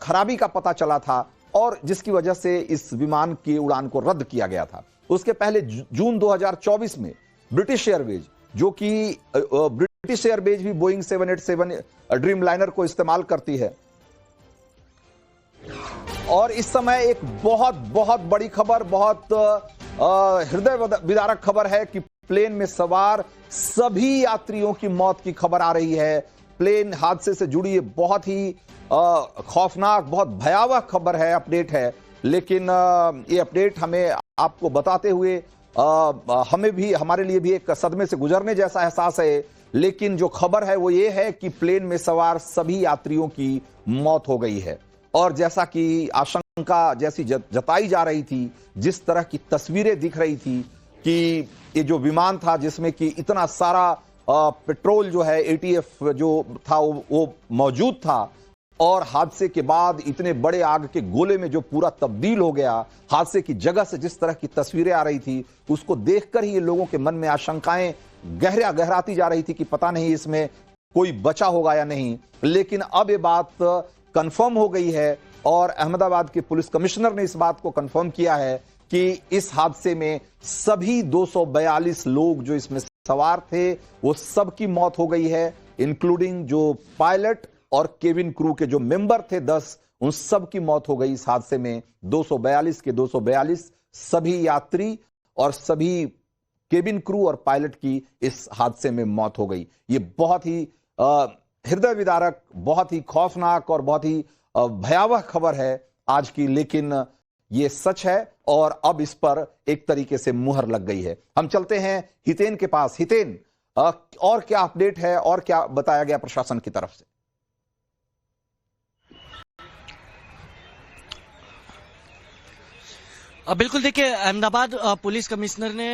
खराबी का पता चला था और जिसकी वजह से इस विमान की उड़ान को रद्द किया गया था। उसके पहले जून 2024 में ब्रिटिश एयरवेज जो कि ब्रिटिश एयरवेज भी बोइंग 787 ड्रीम लाइनर को इस्तेमाल करती है और इस समय एक बहुत बहुत बड़ी खबर, बहुत हृदय विदारक खबर है कि प्लेन में सवार सभी यात्रियों की मौत की खबर आ रही है। प्लेन हादसे से जुड़ी ये बहुत ही खौफनाक, बहुत भयावह खबर है, अपडेट है, लेकिन ये अपडेट हमें आपको बताते हुए हमारे लिए भी एक सदमे से गुजरने जैसा एहसास है। लेकिन जो खबर है वो ये है कि प्लेन में सवार सभी यात्रियों की मौत हो गई है और जैसा कि आशंका जैसी जताई जा रही थी, जिस तरह की तस्वीरें दिख रही थी कि ये जो विमान था जिसमें कि इतना सारा पेट्रोल जो है एटीएफ जो था वो मौजूद था और हादसे के बाद इतने बड़े आग के गोले में जो पूरा तब्दील हो गया, हादसे की जगह से जिस तरह की तस्वीरें आ रही थी उसको देखकर ही ये लोगों के मन में आशंकाएं गहराती जा रही थी कि पता नहीं इसमें कोई बचा होगा या नहीं। लेकिन अब ये बात कंफर्म हो गई है और अहमदाबाद के पुलिस कमिश्नर ने इस बात को कंफर्म किया है कि इस हादसे में सभी 242 लोग जो इसमें सवार थे वो सबकी मौत हो गई है, इंक्लूडिंग जो पायलट और केबिन क्रू के जो मेंबर थे 10, उन सब की मौत हो गई इस हादसे में। 242 के 242 सभी यात्री और सभी केबिन क्रू और पायलट की इस हादसे में मौत हो गई। ये बहुत ही हृदय विदारक, बहुत ही खौफनाक और बहुत ही भयावह खबर है आज की, लेकिन ये सच है और अब इस पर एक तरीके से मुहर लग गई है। हम चलते हैं हितेन के पास। हितेन, और क्या अपडेट है और क्या बताया गया प्रशासन की तरफ से? बिल्कुल, देखिए, अहमदाबाद पुलिस कमिश्नर ने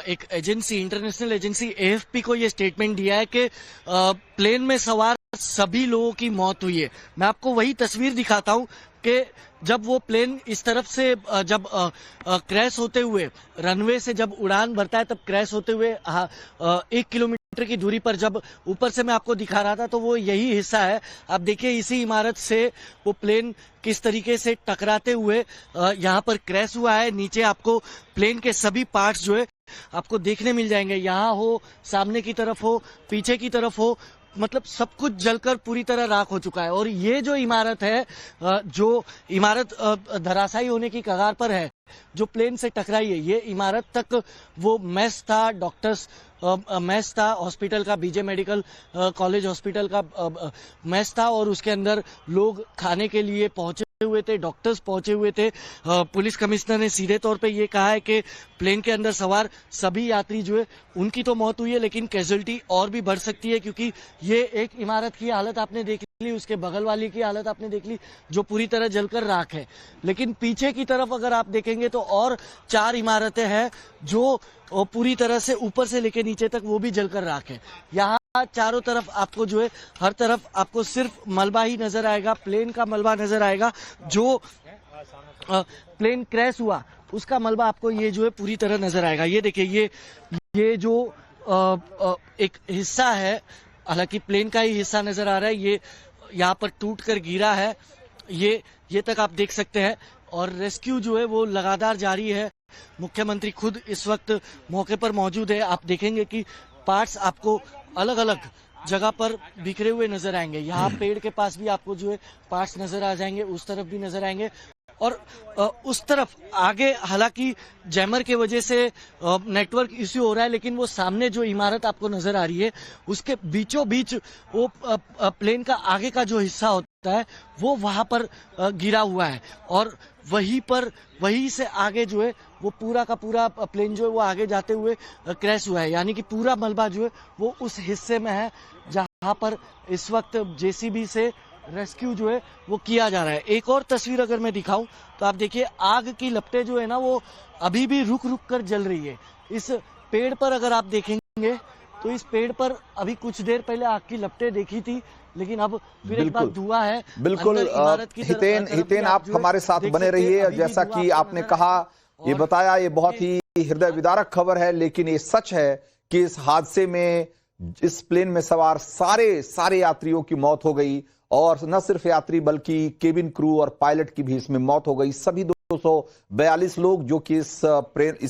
एक एजेंसी, इंटरनेशनल एजेंसी एएफपी को ये स्टेटमेंट दिया है कि प्लेन में सवार सभी लोगों की मौत हुई है। मैं आपको वही तस्वीर दिखाता हूं कि जब वो प्लेन इस तरफ से जब क्रैश होते हुए रनवे से जब उड़ान भरता है तब क्रैश होते हुए 1 किलोमीटर की दूरी पर जब ऊपर से मैं आपको दिखा रहा था तो वो यही हिस्सा है। आप देखिए इसी इमारत से वो प्लेन किस तरीके से टकराते हुए यहाँ पर क्रैश हुआ है। नीचे आपको प्लेन के सभी पार्ट्स जो है आपको देखने मिल जाएंगे, यहाँ हो, सामने की तरफ हो, पीछे की तरफ हो, मतलब सब कुछ जलकर पूरी तरह राख हो चुका है। और ये जो इमारत है, जो इमारत धराशायी होने की कगार पर है, जो प्लेन से टकराई है, ये इमारत तक वो मेस था, डॉक्टर्स मेस था, हॉस्पिटल का, बीजे मेडिकल कॉलेज हॉस्पिटल का मेस था और उसके अंदर लोग खाने के लिए पहुंचे हुए थे, डॉक्टर्स पहुंचे हुए थे। पुलिस कमिश्नर ने सीधे तौर पे ये कहा है कि प्लेन के अंदर सवार सभी यात्री जो है उनकी तो मौत हुई है, लेकिन कैजुअल्टी और भी बढ़ सकती है, क्योंकि ये एक इमारत की हालत आपने देख ली, उसके बगल वाली की हालत आपने देख ली जो पूरी तरह जलकर राख है, लेकिन पीछे की तरफ अगर आप देखेंगे तो और 4 इमारतें हैं जो पूरी तरह से ऊपर से लेकर नीचे तक वो भी जलकर राख है। यहाँ चारों तरफ आपको जो है, हर तरफ आपको सिर्फ मलबा ही नजर आएगा, प्लेन का मलबा नजर आएगा। जो प्लेन क्रैश हुआ उसका मलबा आपको ये जो है पूरी तरह नजर आएगा। ये देखिए, ये जो एक हिस्सा है, हालांकि प्लेन का ही हिस्सा नजर आ रहा है, ये यहाँ पर टूट कर गिरा है, ये तक आप देख सकते हैं। और रेस्क्यू जो है वो लगातार जारी है। मुख्यमंत्री खुद इस वक्त मौके पर मौजूद है। आप देखेंगे कि पार्ट्स आपको अलग अलग जगह पर बिखरे हुए नजर आएंगे। यहाँ पेड़ के पास भी आपको जो है पार्ट्स नजर आ जाएंगे, उस तरफ भी नजर आएंगे और उस तरफ आगे हालांकि जैमर के वजह से नेटवर्क इश्यू हो रहा है, लेकिन वो सामने जो इमारत आपको नजर आ रही है उसके बीचों बीच वो प्लेन का आगे का जो हिस्सा होता है वो वहां पर गिरा हुआ है और वहीं से आगे जो है वो पूरा का पूरा प्लेन जो है वो आगे जाते हुए क्रैश हुआ है। यानी कि पूरा मलबा जो है वो उस हिस्से में है जहां पर इस वक्त जेसीबी से रेस्क्यू जो है वो किया जा रहा है। एक और तस्वीर अगर मैं दिखाऊं तो आप देखिए आग की लपटें जो है ना वो अभी भी रुक रुक कर जल रही है। इस पेड़ पर अगर आप देखेंगे तो इस पेड़ पर अभी कुछ देर पहले आग की लपटें देखी थी, लेकिन अब फिर एक बार धुआं है। बिल्कुल हितेन आप हमारे साथ बने रहिए। जैसा कि आपने कहा, ये बताया, ये बहुत ही हृदय विदारक खबर है, लेकिन ये सच है कि इस हादसे में इस प्लेन में सवार सारे यात्रियों की मौत हो गई और न सिर्फ यात्री बल्कि केबिन क्रू और पायलट की भी इसमें मौत हो गई। सभी 242 लोग जो कि इस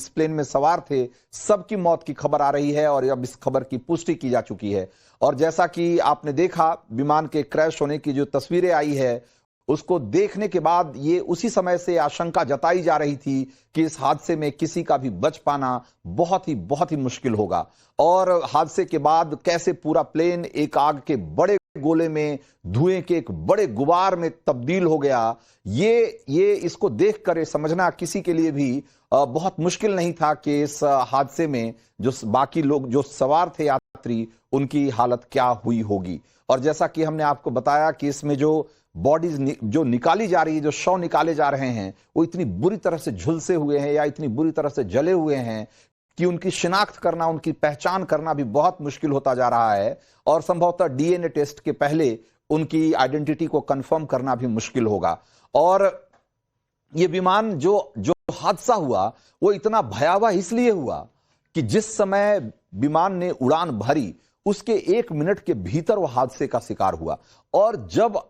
प्लेन में सवार थे, सबकी मौत की खबर आ रही है और अब इस खबर की पुष्टि की जा चुकी है। और जैसा कि आपने देखा, विमान के क्रैश होने की जो तस्वीरें आई है उसको देखने के बाद ये उसी समय से आशंका जताई जा रही थी कि इस हादसे में किसी का भी बच पाना बहुत ही मुश्किल होगा। और हादसे के बाद कैसे पूरा प्लेन एक आग के बड़े गोले में, धुएं के एक बड़े गुबार में तब्दील हो गया, ये इसको देखकर ये समझना किसी के लिए भी बहुत मुश्किल नहीं था कि इस हादसे में जो बाकी लोग जो सवार थे यात्री, उनकी हालत क्या हुई होगी। और जैसा कि हमने आपको बताया कि इसमें जो बॉडीज जो निकाली जा रही है, जो शव निकाले जा रहे हैं, वो इतनी बुरी तरह से झुलसे हुए हैं या इतनी बुरी तरह से जले हुए हैं कि उनकी शिनाख्त करना, उनकी पहचान करना भी बहुत मुश्किल होता जा रहा है और संभवतः डीएनए टेस्ट के पहले उनकी आइडेंटिटी को कंफर्म करना भी मुश्किल होगा। और ये विमान जो हादसा हुआ वो इतना भयावह इसलिए हुआ कि जिस समय विमान ने उड़ान भरी उसके 1 मिनट के भीतर वो हादसे का शिकार हुआ। और जब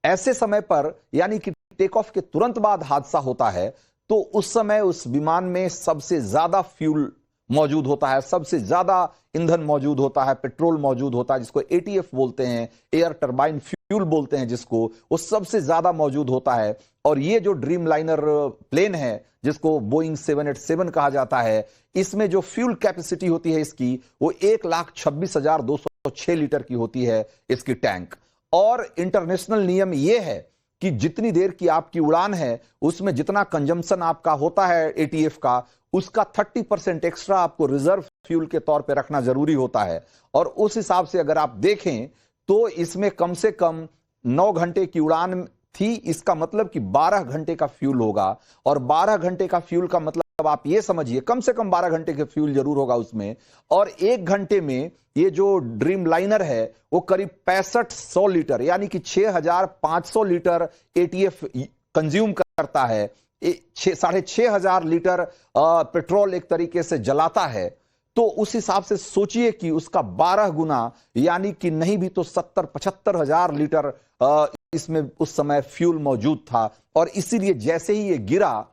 ऐसे समय पर यानी कि टेक ऑफ के तुरंत बाद हादसा होता है तो उस समय उस विमान में सबसे ज्यादा फ्यूल मौजूद होता है, सबसे ज्यादा ईंधन मौजूद होता है, पेट्रोल मौजूद होता है, जिसको एटीएफ बोलते हैं, एयर टरबाइन फ्यूल बोलते हैं, जिसको वो सबसे ज्यादा मौजूद होता है। और ये जो ड्रीम लाइनर प्लेन है जिसको बोइंग 787 कहा जाता है, इसमें जो फ्यूल कैपेसिटी होती है इसकी वो 1,26,206 लीटर की होती है इसकी टैंक। और इंटरनेशनल नियम यह है कि जितनी देर की आपकी उड़ान है उसमें जितना कंजम्पशन आपका होता है एटीएफ का, उसका 30% एक्स्ट्रा आपको रिजर्व फ्यूल के तौर पे रखना जरूरी होता है। और उस हिसाब से अगर आप देखें तो इसमें कम से कम 9 घंटे की उड़ान थी, इसका मतलब कि 12 घंटे का फ्यूल होगा। और 12 घंटे का फ्यूल का मतलब आप ये समझिए कम से कम 12 घंटे के फ्यूल जरूर होगा उसमें। और 1 घंटे में ये जो ड्रीम लाइनर है वो करीब 6500 लीटर यानी कि 6500 लीटर एटीएफ कंज्यूम करता है, 6,500 लीटर पेट्रोल एक तरीके से जलाता है। तो उस हिसाब से सोचिए कि उसका 12 गुना यानी कि नहीं भी तो 70-75 हजार लीटर इसमें उस समय फ्यूल मौजूद था। और इसीलिए जैसे ही ये गिरा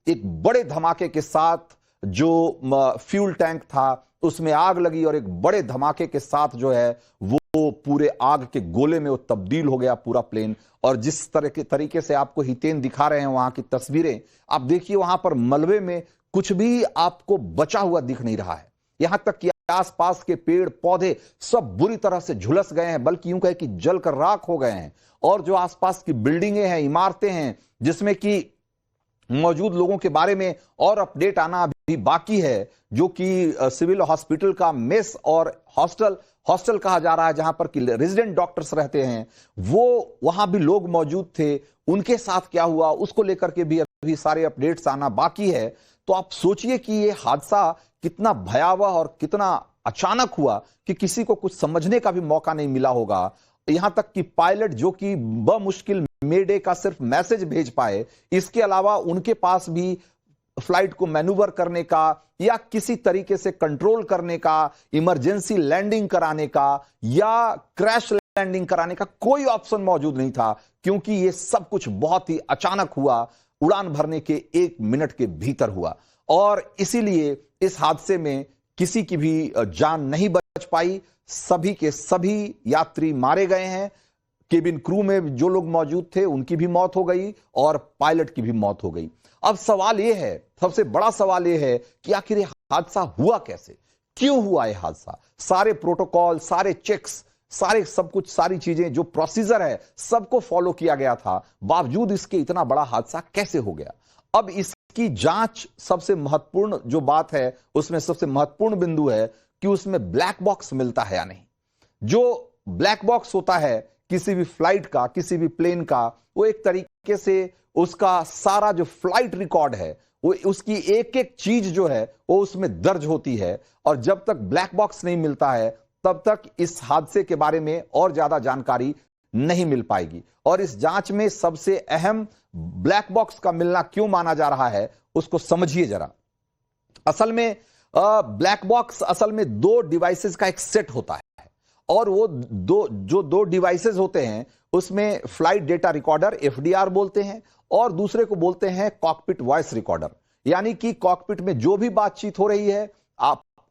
एक बड़े धमाके के साथ जो फ्यूल टैंक था उसमें आग लगी और एक बड़े धमाके के साथ जो है वो पूरे आग के गोले में वो तब्दील हो गया पूरा प्लेन। और जिस तरह के तरीके से आपको हितेन दिखा रहे हैं वहां की तस्वीरें, आप देखिए वहां पर मलबे में कुछ भी आपको बचा हुआ दिख नहीं रहा है। यहां तक कि आसपास के पेड़ पौधे सब बुरी तरह से झुलस गए हैं, बल्कि यूं कहे कि जलकर राख हो गए हैं। और जो आसपास की बिल्डिंगें हैं, इमारतें हैं, जिसमें कि मौजूद लोगों के बारे में और अपडेट आना अभी बाकी है, जो कि सिविल हॉस्पिटल का मेस और हॉस्टल कहा जा रहा है, जहां पर कि रेजिडेंट डॉक्टर्स रहते हैं, वो वहां भी लोग मौजूद थे। उनके साथ क्या हुआ उसको लेकर के भी अभी सारे अपडेट्स आना बाकी है। तो आप सोचिए कि ये हादसा कितना भयावह और कितना अचानक हुआ कि किसी को कुछ समझने का भी मौका नहीं मिला होगा। यहां तक कि पायलट जो कि बमुश्किल मेडे का सिर्फ मैसेज भेज पाए, इसके अलावा उनके पास भी फ्लाइट को मैन्यूवर करने का या किसी तरीके से कंट्रोल करने का, इमरजेंसी लैंडिंग कराने का या क्रैश लैंडिंग कराने का कोई ऑप्शन मौजूद नहीं था, क्योंकि यह सब कुछ बहुत ही अचानक हुआ, उड़ान भरने के 1 मिनट के भीतर हुआ। और इसीलिए इस हादसे में किसी की भी जान नहीं बच पाई। सभी के सभी यात्री मारे गए हैं। केबिन क्रू में जो लोग मौजूद थे उनकी भी मौत हो गई और पायलट की भी मौत हो गई। अब सवाल यह है, सबसे बड़ा सवाल यह है कि आखिर यह हादसा हुआ कैसे, क्यों हुआ यह हादसा। सारे प्रोटोकॉल, सारे चेक्स, सारे सब कुछ, सारी चीजें जो प्रोसीजर है सबको फॉलो किया गया था, बावजूद इसके इतना बड़ा हादसा कैसे हो गया। अब इसकी जांच, सबसे महत्वपूर्ण जो बात है उसमें सबसे महत्वपूर्ण बिंदु है कि उसमें ब्लैक बॉक्स मिलता है या नहीं। जो ब्लैक बॉक्स होता है किसी भी फ्लाइट का, किसी भी प्लेन का, वो एक तरीके से उसका सारा जो फ्लाइट रिकॉर्ड है, वो उसकी एक एक चीज जो है वो उसमें दर्ज होती है। और जब तक ब्लैक बॉक्स नहीं मिलता है तब तक इस हादसे के बारे में और ज्यादा जानकारी नहीं मिल पाएगी। और इस जांच में सबसे अहम ब्लैक बॉक्स का मिलना क्यों माना जा रहा है उसको समझिए जरा। असल में ब्लैक बॉक्स असल में दो डिवाइसेस का एक सेट होता है, और वो दो डिवाइसेस होते हैं उसमें फ्लाइट डेटा रिकॉर्डर एफडीआर बोलते हैं, और दूसरे को बोलते हैं कॉकपिट वॉइस रिकॉर्डर। यानी कि कॉकपिट में जो भी बातचीत हो रही है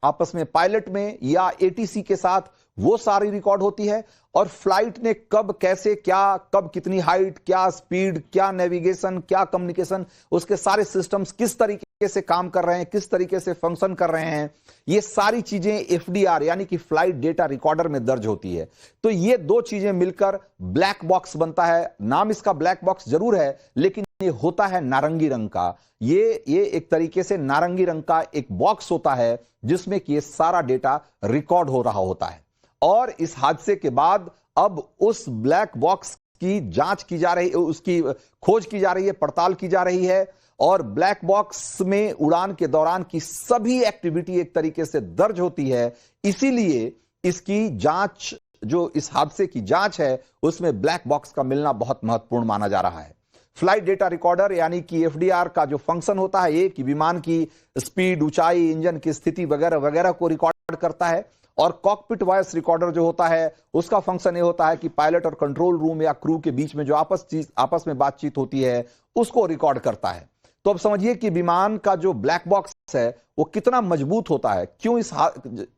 आपस में पायलट में या एटीसी के साथ, वो सारी रिकॉर्ड होती है। और फ्लाइट ने कब, कैसे, क्या, कब, कितनी हाइट, क्या स्पीड, क्या नेविगेशन, क्या कम्युनिकेशन, उसके सारे सिस्टम्स किस तरीके से काम कर रहे हैं, किस तरीके से फंक्शन कर रहे हैं, ये सारी चीजें एफडीआर यानी कि फ्लाइट डेटा रिकॉर्डर में दर्ज होती है। तो ये दो चीजें मिलकर ब्लैक बॉक्स बनता है। नाम इसका ब्लैक बॉक्स जरूर है, लेकिन ये होता है नारंगी रंग का। ये एक तरीके से नारंगी रंग का एक बॉक्स होता है जिसमें कि ये सारा डेटा रिकॉर्ड हो रहा होता है। और इस हादसे के बाद अब उस ब्लैक बॉक्स की जांच की जा रही, उसकी खोज की जा रही है, पड़ताल की जा रही है। और ब्लैक बॉक्स में उड़ान के दौरान की सभी एक्टिविटी एक तरीके से दर्ज होती है। इसीलिए इसकी जांच, जो इस हादसे की जांच है, उसमें ब्लैक बॉक्स का मिलना बहुत महत्वपूर्ण माना जा रहा है। फ्लाइट डेटा रिकॉर्डर यानी कि एफडीआर का जो फंक्शन होता है ये कि विमान की स्पीड, ऊंचाई, इंजन की स्थिति वगैरह वगैरह को रिकॉर्ड करता है। और कॉकपिट वॉइस रिकॉर्डर जो होता है उसका फंक्शन ये होता है कि पायलट और कंट्रोल रूम या क्रू के बीच में जो आपस में बातचीत होती है उसको रिकॉर्ड करता है। तो अब समझिए कि विमान का जो ब्लैक बॉक्स है वो कितना मजबूत होता है। क्यों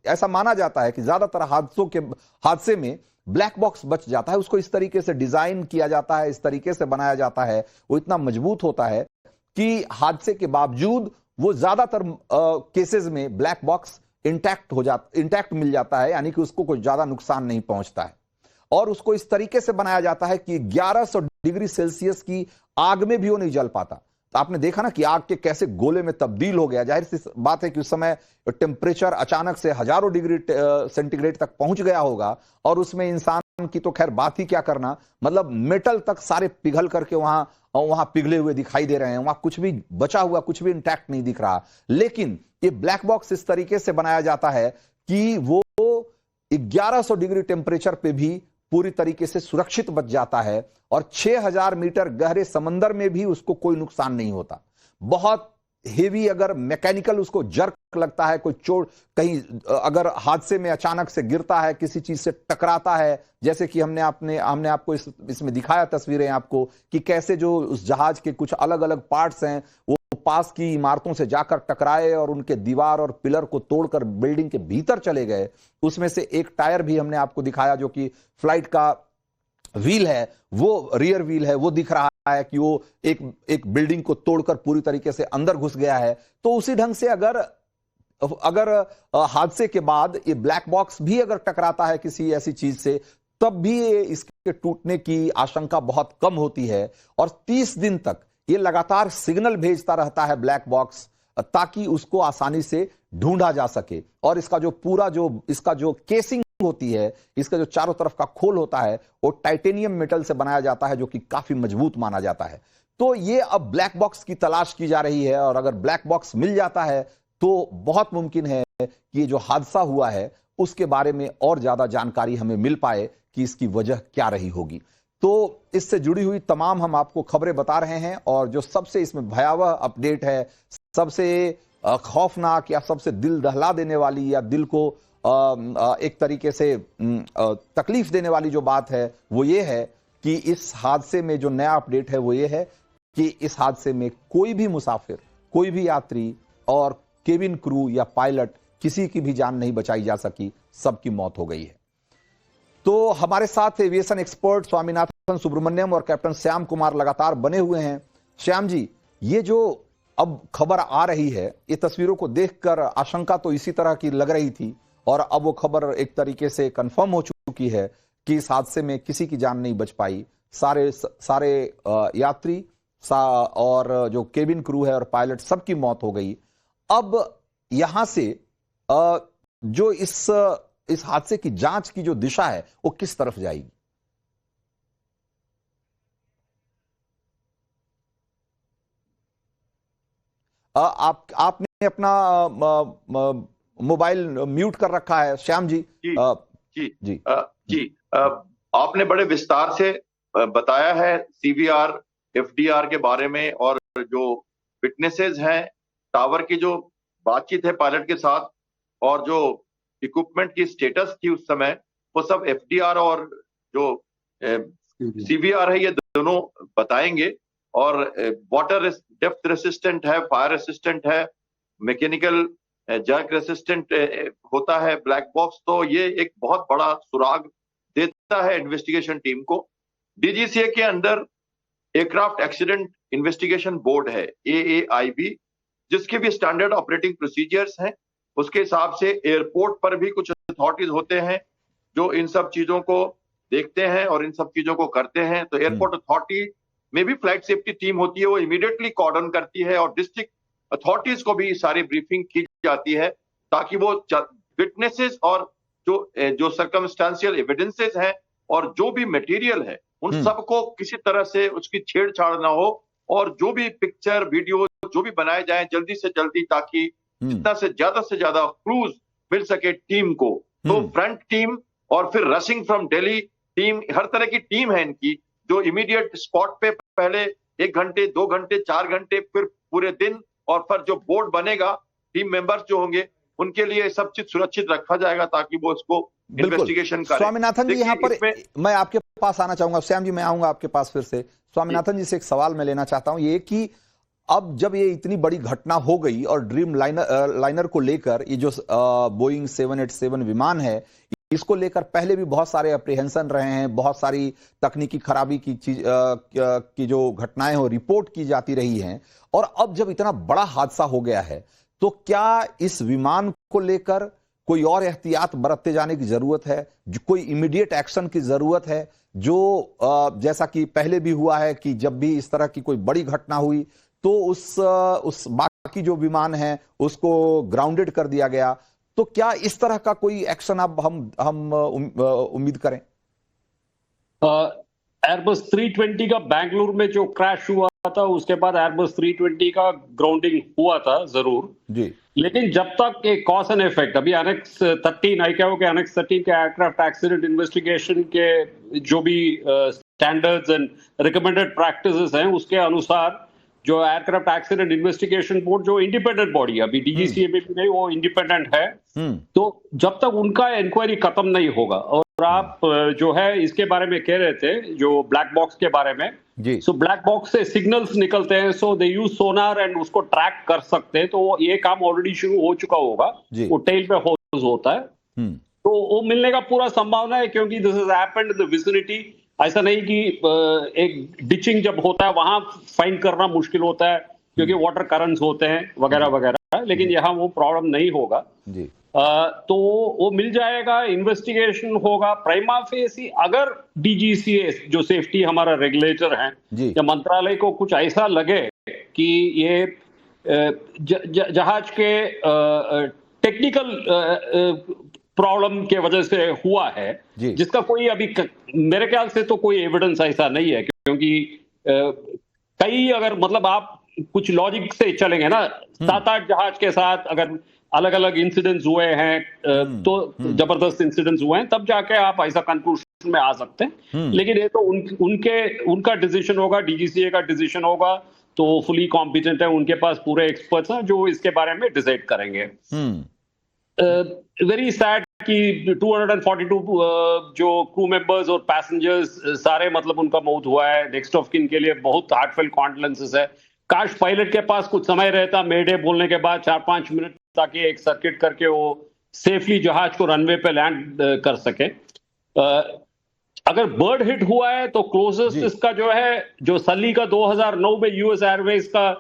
ऐसा माना जाता है कि ज्यादातर हादसे में ब्लैक बॉक्स बच जाता है, उसको इस तरीके से डिजाइन किया जाता है, इस तरीके से बनाया जाता है, वो इतना मजबूत होता है कि हादसे के बावजूद वो ज्यादातर केसेस में ब्लैक बॉक्स इंटैक्ट मिल जाता है, यानी कि उसको कोई ज्यादा नुकसान नहीं पहुंचता है। और उसको इस तरीके से बनाया जाता है कि 1100 डिग्री सेल्सियस की आग में भी वो नहीं जल पाता। तो आपने देखा ना कि आग के कैसे गोले में तब्दील हो गया। जाहिर सी बात है कि उस समय टेम्परेचर अचानक से हजारों डिग्री सेंटीग्रेड तक पहुंच गया होगा, और उसमें इंसान की तो खैर बात ही क्या करना, मतलब मेटल तक सारे पिघल करके वहां पिघले हुए दिखाई दे रहे हैं, वहां कुछ भी बचा हुआ, कुछ भी इंटैक्ट नहीं दिख रहा। लेकिन ये ब्लैक बॉक्स इस तरीके से बनाया जाता है कि वो 1100 डिग्री टेम्परेचर पे भी पूरी तरीके से सुरक्षित बच जाता है, और 6000 मीटर गहरे समंदर में भी उसको कोई नुकसान नहीं होता। बहुत हेवी अगर मैकेनिकल उसको जर्क लगता है, कोई चोट, कहीं अगर हादसे में अचानक से गिरता है, किसी चीज से टकराता है, जैसे कि हमने आपको इसमें दिखाया तस्वीरें आपको कि कैसे जो उस जहाज के कुछ अलग अलग पार्ट्स हैं वो पास की इमारतों से जाकर टकराए और उनके दीवार और पिलर को तोड़कर बिल्डिंग के भीतर चले गए। उसमें से एक टायर भी हमने आपको दिखाया जो कि फ्लाइट का व्हील है, वो रियर व्हील है, वो दिख रहा है कि वो एक बिल्डिंग को तोड़कर पूरी तरीके से अंदर घुस गया है। तो उसी ढंग से अगर हादसे के बाद ये ब्लैक बॉक्स भी अगर टकराता है किसी ऐसी चीज से, तब भी इसके टूटने की आशंका बहुत कम होती है। और 30 दिन तक ये लगातार सिग्नल भेजता रहता है ब्लैक बॉक्स, ताकि उसको आसानी से ढूंढा जा सके। और इसका जो केसिंग होती है, इसका जो चारों तरफ का खोल होता है, वो टाइटेनियम मेटल से बनाया जाता है, जो कि काफी मजबूत माना जाता है। तो ये अब ब्लैक बॉक्स की तलाश की जा रही है, और अगर ब्लैक बॉक्स मिल जाता है तो बहुत मुमकिन है कि ये जो हादसा हुआ है उसके बारे में और ज्यादा जानकारी हमें मिल पाए कि इसकी वजह क्या रही होगी। तो इससे जुड़ी हुई तमाम हम आपको खबरें बता रहे हैं, और जो सबसे इसमें भयावह अपडेट है, सबसे खौफनाक या सबसे दिल दहला देने वाली या दिल को एक तरीके से तकलीफ देने वाली जो बात है वो ये है कि इस हादसे में जो नया अपडेट है वो ये है कि इस हादसे में कोई भी मुसाफिर, कोई भी यात्री और केबिन क्रू या पायलट किसी की भी जान नहीं बचाई जा सकी, सबकी मौत हो गई है। तो हमारे साथ एविएशन एक्सपर्ट स्वामीनाथन सुब्रमण्यम और कैप्टन श्याम कुमार लगातार बने हुए हैं। श्याम जी, ये जो अब खबर आ रही है, ये तस्वीरों को देखकर आशंका तो इसी तरह की लग रही थी और अब वो खबर एक तरीके से कंफर्म हो चुकी है कि इस हादसे में किसी की जान नहीं बच पाई। सारे यात्री और जो केबिन क्रू है और पायलट, सबकी मौत हो गई। अब यहां से जो इस हादसे की जांच की जो दिशा है वो किस तरफ जाएगी? आपने अपना मोबाइल म्यूट कर रखा है श्याम जी। जी आपने बड़े विस्तार से बताया है सीवीआर एफडीआर के बारे में, और जो विटनेसेस हैं, टावर की जो बातचीत है पायलट के साथ और जो इक्विपमेंट की स्टेटस थी उस समय, वो सब एफडीआर और जो सीवीआर है ये दोनों बताएंगे। और वाटर डेप्थ रेसिस्टेंट है, फायर रेसिस्टेंट है, मैकेनिकल जर्क रेसिस्टेंट होता है ब्लैक बॉक्स। तो ये एक बहुत बड़ा सुराग देता है इन्वेस्टिगेशन टीम को। डीजीसीए के अंदर एयरक्राफ्ट एक्सीडेंट इन्वेस्टिगेशन बोर्ड है AAIB, जिसके भी स्टैंडर्ड ऑपरेटिंग प्रोसीजर्स हैं। उसके हिसाब से एयरपोर्ट पर भी कुछ अथॉरिटीज होते हैं जो इन सब चीजों को देखते हैं और इन सब चीजों को करते हैं। तो एयरपोर्ट अथॉरिटी में भी फ्लाइट सेफ्टी टीम होती है, वो इमीडिएटली कॉर्डन करती है और डिस्ट्रिक्ट अथॉरिटीज को भी सारी ब्रीफिंग की जाती है ताकि वो विटनेसेस और जो सर्कमस्टेंशियल एविडेंसेस हैं और जो भी मटेरियल है उन सबको किसी तरह से उसकी छेड़छाड़ ना हो, और जो भी पिक्चर वीडियो जो भी बनाए जाए जल्दी से जल्दी, ताकि जितना से ज्यादा क्रूज मिल सके टीम को। तो फ्रंट टीम और फिर रशिंग फ्रॉम दिल्ली टीम, हर तरह की टीम है इनकी, जो इमीडिएट स्पॉट पे पहले 1 घंटे 2 घंटे 4 घंटे फिर पूरे दिन, और फिर जो बोर्ड बनेगा, टीम मेंबर्स जो होंगे उनके लिए सब चीज सुरक्षित रखा जाएगा ताकि वो उसको इन्वेस्टिगेशन करें। स्वामीनाथन जी, यहाँ पर मैं आपके पास आना चाहूंगा। श्याम जी, मैं आऊंगा आपके पास फिर से। स्वामीनाथन जी से एक सवाल मैं लेना चाहता हूं, ये कि अब जब ये इतनी बड़ी घटना हो गई और ड्रीम लाइनर को लेकर, ये जो बोइंग 787 विमान है, इसको लेकर पहले भी बहुत सारे अप्रीहेंशन रहे हैं, बहुत सारी तकनीकी खराबी की चीज की जो घटनाएं हो रिपोर्ट की जाती रही हैं, और अब जब इतना बड़ा हादसा हो गया है, तो क्या इस विमान को लेकर कोई और एहतियात बरतते जाने की जरूरत है? कोई इमीडिएट एक्शन की जरूरत है? जो जैसा कि पहले भी हुआ है कि जब भी इस तरह की कोई बड़ी घटना हुई तो उस बाकी जो विमान है उसको ग्राउंडेड कर दिया गया। तो क्या इस तरह का कोई एक्शन अब हम उम्मीद करें? एयरबस 320 का बेंगलुरु में जो क्रैश हुआ था, उसके बाद एयरबस 320 का ग्राउंडिंग हुआ था जरूर जी, लेकिन जब तक एक कॉज एंड इफेक्ट, अभी एनेक्स 13 ICAO के एनेक्स 13 के एयरक्राफ्ट एक्सीडेंट इन्वेस्टिगेशन के जो भी स्टैंडर्ड्स एंड रिकमेंडेड प्रैक्टिसेस हैं, उसके अनुसार जो एयरक्राफ्ट एक्सीडेंट इन्वेस्टिगेशन बोर्ड, जो इंडिपेंडेंट बॉडी है, अभी डीजीसीए में भी नहीं, वो इंडिपेंडेंट है। तो जब तक उनका इंक्वायरी खत्म नहीं होगा, और आप जो है इसके बारे में कह रहे थे जो ब्लैक बॉक्स के बारे में, सो ब्लैक बॉक्स से सिग्नल्स निकलते हैं, सो दे यूज सोनार एंड उसको ट्रैक कर सकते हैं। तो ये काम ऑलरेडी शुरू हो चुका होगा, वो टेल पे होज होता है, तो वो मिलने का पूरा संभावना है, क्योंकि this is happened in the vicinity. ऐसा नहीं कि एक डिचिंग जब होता है वहां फाइंड करना मुश्किल होता है क्योंकि वाटर करंट्स होते हैं वगैरह वगैरह, लेकिन यहाँ वो प्रॉब्लम नहीं होगा जी। तो वो मिल जाएगा, इन्वेस्टिगेशन होगा प्राइमा फेसी। अगर डीजीसीए जो सेफ्टी हमारा रेगुलेटर है या मंत्रालय को कुछ ऐसा लगे कि ये जहाज के टेक्निकल प्रॉब्लम के वजह से हुआ है, जिसका कोई अभी मेरे ख्याल से तो कोई एविडेंस ऐसा नहीं है, क्योंकि कई अगर मतलब आप कुछ लॉजिक से चलेंगे ना, 7-8 जहाज के साथ अगर अलग अलग इंसिडेंट्स हुए हैं, तो जबरदस्त इंसिडेंट्स हुए हैं, तब जाके आप ऐसा कंक्लूजन में आ सकते हैं। लेकिन ये तो उनका डिसीजन होगा, डीजीसीए का डिसीजन होगा, तो फुली कॉम्पिटेंट है, उनके पास पूरे एक्सपर्ट्स हैं जो इसके बारे में डिसाइड करेंगे। वेरी सैड कि 242 जो क्रू मेंबर्स और पैसेंजर्स सारे मतलब उनका मौत हुआ है। नेक्स्ट ऑफ किन के लिए बहुत हार्टफेल कॉन्डोलेंसेस है, काश पायलट के पास कुछ समय रहता, मेडे बोलने के बाद 4-5 मिनट, ताकि एक सर्किट करके वो सेफली जहाज को रनवे पे लैंड कर सके। अगर बर्ड हिट हुआ है तो क्लोजेस्ट इसका जो है, जो सली का 2009 में यूएस एयरवेज का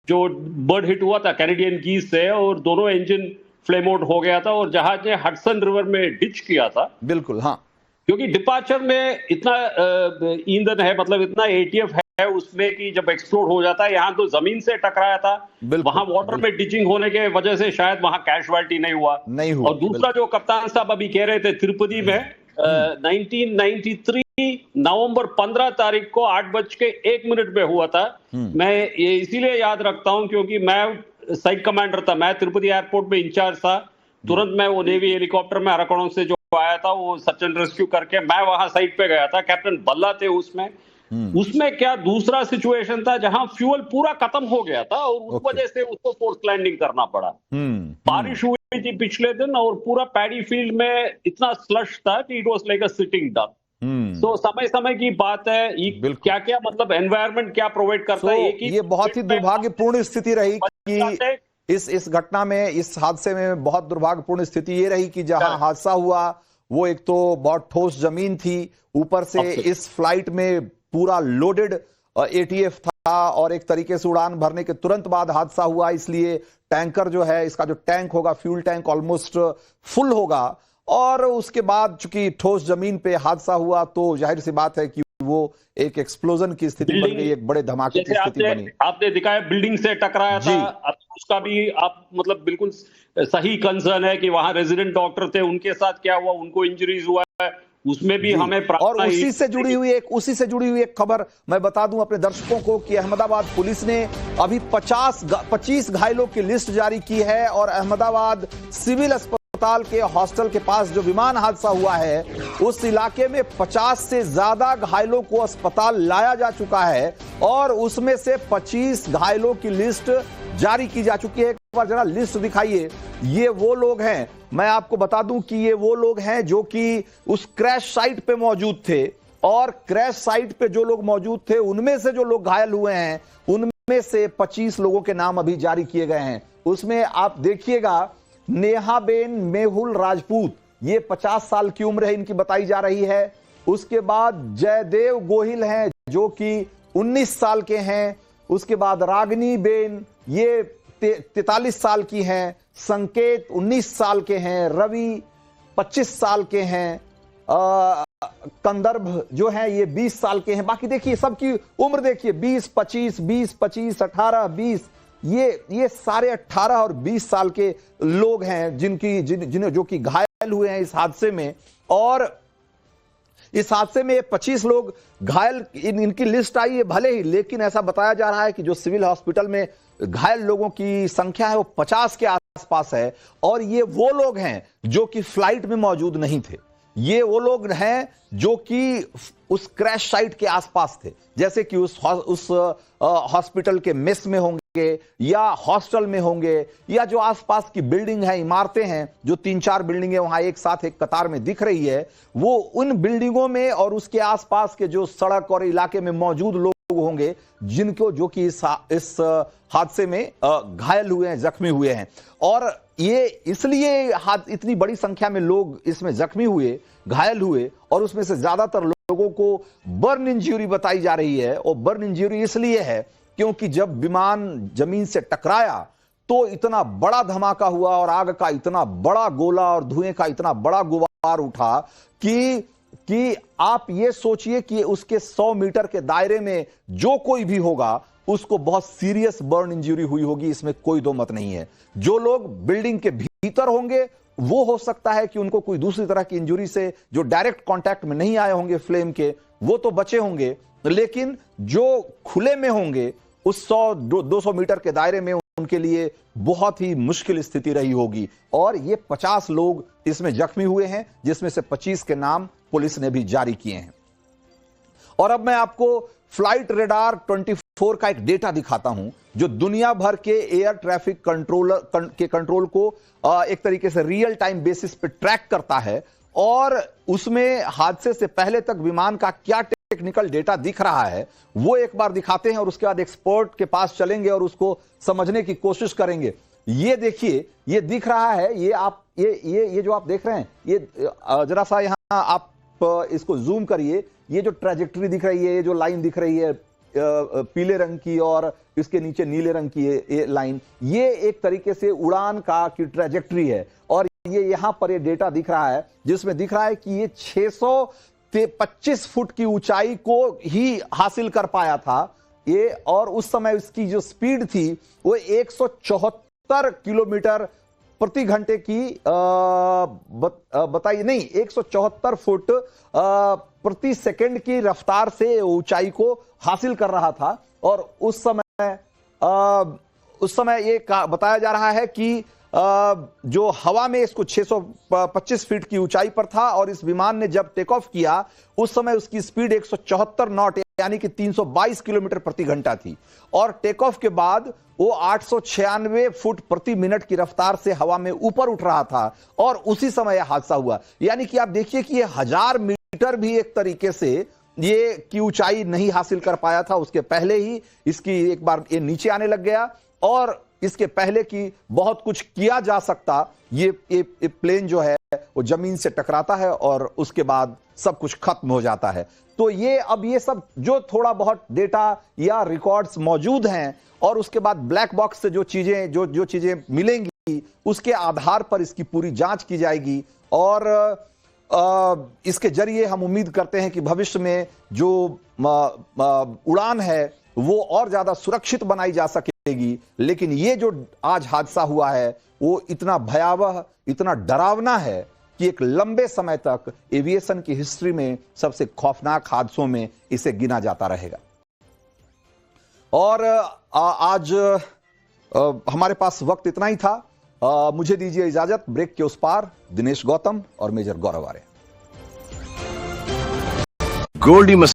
जो बर्ड हिट हुआ था कैनेडियन गीज से, और दोनों इंजन फ्लेम आउट हो गया था और जहाज ने हडसन रिवर में डिच किया था। बिल्कुल, हाँ, क्योंकि डिपार्चर में इतना ईंधन है, मतलब इतना एटीएफ है उसमें कि जब एक्सप्लोड हो जाता है, यहाँ तो जमीन से टकराया था, वहां वाटर में डिचिंग होने के वजह से शायद वहां कैजुअल्टी नहीं हुआ। और दूसरा जो कप्तान साहब अभी कह रहे थे, तिरुपति में 1993 नवंबर 15 तारीख को 8:01 में हुआ था। मैं ये इसीलिए याद रखता हूं क्योंकि मैं साइट कमांडर था, मैं तिरुपति एयरपोर्ट में इंचार्ज था। तुरंत मैं वो नेवी हेलीकॉप्टर में अराकोणम से जो आया था वो सर्च एंड रेस्क्यू करके मैं वहां साइट पे गया था। कैप्टन बल्ला थे उसमें। उसमें क्या दूसरा सिचुएशन था जहां फ्यूल पूरा खत्म हो गया था और उस वजह से उसको फोर्स लैंडिंग करना पड़ा। बारिश हुई थी पिछले दिन और पूरा पैडी फील्ड में इतना स्लश था कि it was like a sitting duck. तो समय समय की बात है, क्या क्या मतलब एनवायरनमेंट क्या प्रोवाइड करता है। एक ही ये बहुत ही दुर्भाग्यपूर्ण स्थिति रही कि इस घटना में, इस हादसे में बहुत दुर्भाग्यपूर्ण स्थिति ये रही कि जहां हादसा हुआ वो एक तो बहुत ठोस जमीन थी, ऊपर से इस फ्लाइट में पूरा लोडेड एटीएफ था और एक तरीके से उड़ान भरने के तुरंत बाद हादसा हुआ, इसलिए टैंकर जो है, इसका जो टैंक होगा, फ्यूल टैंक ऑलमोस्ट फुल होगा। और उसके बाद चूंकि ठोस जमीन पे हादसा हुआ तो जाहिर सी बात है कि वो एक एक्सप्लोजन की स्थिति बन गई, एक बड़े धमाके की स्थिति बनी। आपने दिखाया बिल्डिंग से टकराया था, उसका भी आप मतलब बिल्कुल सही कंसर्न है कि वहां रेजिडेंट डॉक्टर थे, उनके साथ क्या हुआ, उनको इंजरीज हुआ है, उसमें भी हमें। और उसी से जुड़ी हुई एक खबर मैं बता दूं अपने दर्शकों को कि अहमदाबाद पुलिस ने अभी 25 घायलों की लिस्ट जारी की है और अहमदाबाद सिविल अस्पताल के हॉस्टल के पास जो विमान हादसा हुआ है उस इलाके में 50 से ज्यादा घायलों को अस्पताल लाया जा चुका है और उसमें से 25 घायलों की लिस्ट जारी की जा चुकी है। एक बार जरा लिस्ट दिखाइए। ये वो लोग हैं, मैं आपको बता दूं कि ये वो लोग हैं जो कि उस क्रैश साइट पे मौजूद थे और क्रैश साइट पे जो लोग मौजूद थे उनमें से जो लोग घायल हुए हैं उनमें से 25 लोगों के नाम अभी जारी किए गए हैं। उसमें आप देखिएगा, नेहाबेन मेहुल राजपूत, ये 50 साल की उम्र है इनकी बताई जा रही है। उसके बाद जयदेव गोहिल हैं जो कि 19 साल के हैं। उसके बाद रागनी बेन, ये 43 साल की हैं। संकेत 19 साल के हैं। रवि 25 साल के हैं। कंदर्भ जो है ये 20 साल के हैं। बाकी देखिए सबकी उम्र देखिए, 20, 25, 18, 20, ये सारे 18 और 20 साल के लोग हैं जो कि घायल हुए हैं इस हादसे में। और इस हादसे में 25 लोग घायल, इनकी लिस्ट आई है भले ही, लेकिन ऐसा बताया जा रहा है कि जो सिविल हॉस्पिटल में घायल लोगों की संख्या है वो 50 के आसपास है। और ये वो लोग हैं जो कि फ्लाइट में मौजूद नहीं थे, ये वो लोग हैं जो कि उस क्रैश साइट के आसपास थे, जैसे कि उस हॉस्पिटल के मेस में होंगे या हॉस्टल में होंगे या जो आसपास की बिल्डिंग है, इमारतें हैं, जो 3-4 बिल्डिंगें वहां एक साथ एक कतार में दिख रही है, वो उन बिल्डिंगों में और उसके आसपास के जो सड़क और इलाके में मौजूद लोग होंगे जिनको जो कि इस हादसे में घायल हुए हैं, जख्मी हुए हैं। और ये इसलिए इतनी बड़ी संख्या में लोग इसमें जख्मी हुए, घायल हुए और उसमें से ज्यादातर लोगों को बर्न इंजरी बताई जा रही है। और बर्न इंजरी इसलिए है क्योंकि जब विमान जमीन से टकराया तो इतना बड़ा धमाका हुआ और आग का इतना बड़ा गोला और धुएं का इतना बड़ा गुबार उठा कि आप ये सोचिए कि उसके 100 मीटर के दायरे में जो कोई भी होगा उसको बहुत सीरियस बर्न इंजरी हुई होगी, इसमें कोई दो मत नहीं है। जो लोग बिल्डिंग के भीतर होंगे वो हो सकता है कि उनको कोई दूसरी तरह की इंजरी से, जो डायरेक्ट कांटेक्ट में नहीं आए होंगे फ्लेम के, वो तो बचे होंगे, लेकिन जो खुले में होंगे उस 100-200 मीटर के दायरे में उनके लिए बहुत ही मुश्किल स्थिति रही होगी। और ये 50 लोग इसमें जख्मी हुए हैं, जिसमें से 25 के नाम पुलिस ने भी जारी किए हैं। और अब मैं आपको फ्लाइट रेडार 24 का एक डेटा दिखाता हूं जो दुनिया भर के एयर ट्रैफिक कंट्रोल को एक तरीके से रियल टाइम बेसिस पे ट्रैक करता है और उसमें हादसे से पहले तक विमान का क्या टेक्निकल डेटा दिख रहा है वो एक बार दिखाते हैं और उसके बाद एक्सपर्ट के पास चलेंगे और उसको समझने की कोशिश करेंगे। ये देखिए, ये दिख रहा है, ये आप ये जो आप देख रहे हैं, ये जरा सा यहां आप इसको जूम करिए। ये जो ट्रैजेक्टरी दिख रही है, ये जो लाइन दिख रही है पीले रंग की और इसके नीचे नीले रंग की ये लाइन, ये एक तरीके से उड़ान का की ट्रैजेक्टरी है। और ये यहां पर ये डेटा दिख रहा है जिसमें दिख रहा है कि ये 625 फुट की ऊंचाई को ही हासिल कर पाया था ये, और उस समय इसकी जो स्पीड थी वो 174 किलोमीटर प्रति घंटे की बताइए, नहीं 174 फुट प्रति सेकंड की रफ्तार से ऊंचाई को हासिल कर रहा था। और उस समय ये बताया जा रहा है कि जो हवा में इसको 625 फीट की ऊंचाई पर था और इस विमान ने जब टेक ऑफ किया उस समय उसकी स्पीड 174 नॉट यानी कि 322 किलोमीटर प्रति घंटा थी, और टेक ऑफ के बाद वो 896 फुट प्रति मिनट की रफ्तार से हवा में ऊपर उठ रहा था और उसी समय यह हादसा हुआ। यानी कि आप देखिए कि ये 1000 मीटर भी एक तरीके से ये की ऊंचाई नहीं हासिल कर पाया था, उसके पहले ही इसकी एक बार ये नीचे आने लग गया और इसके पहले की बहुत कुछ किया जा सकता। ये प्लेन जो है वो जमीन से टकराता है और उसके बाद सब कुछ खत्म हो जाता है। तो ये अब ये सब जो थोड़ा बहुत डेटा या रिकॉर्ड्स मौजूद हैं और उसके बाद ब्लैक बॉक्स से जो चीजें मिलेंगी उसके आधार पर इसकी पूरी जांच की जाएगी और इसके जरिए हम उम्मीद करते हैं कि भविष्य में जो उड़ान है वो और ज्यादा सुरक्षित बनाई जा सकेगी। लेकिन ये जो आज हादसा हुआ है वो इतना भयावह, इतना डरावना है कि एक लंबे समय तक एविएशन की हिस्ट्री में सबसे खौफनाक हादसों में इसे गिना जाता रहेगा। और आज हमारे पास वक्त इतना ही था। मुझे दीजिए इजाजत। ब्रेक के उस पार दिनेश गौतम और मेजर गौरव आर्य। गोल्डी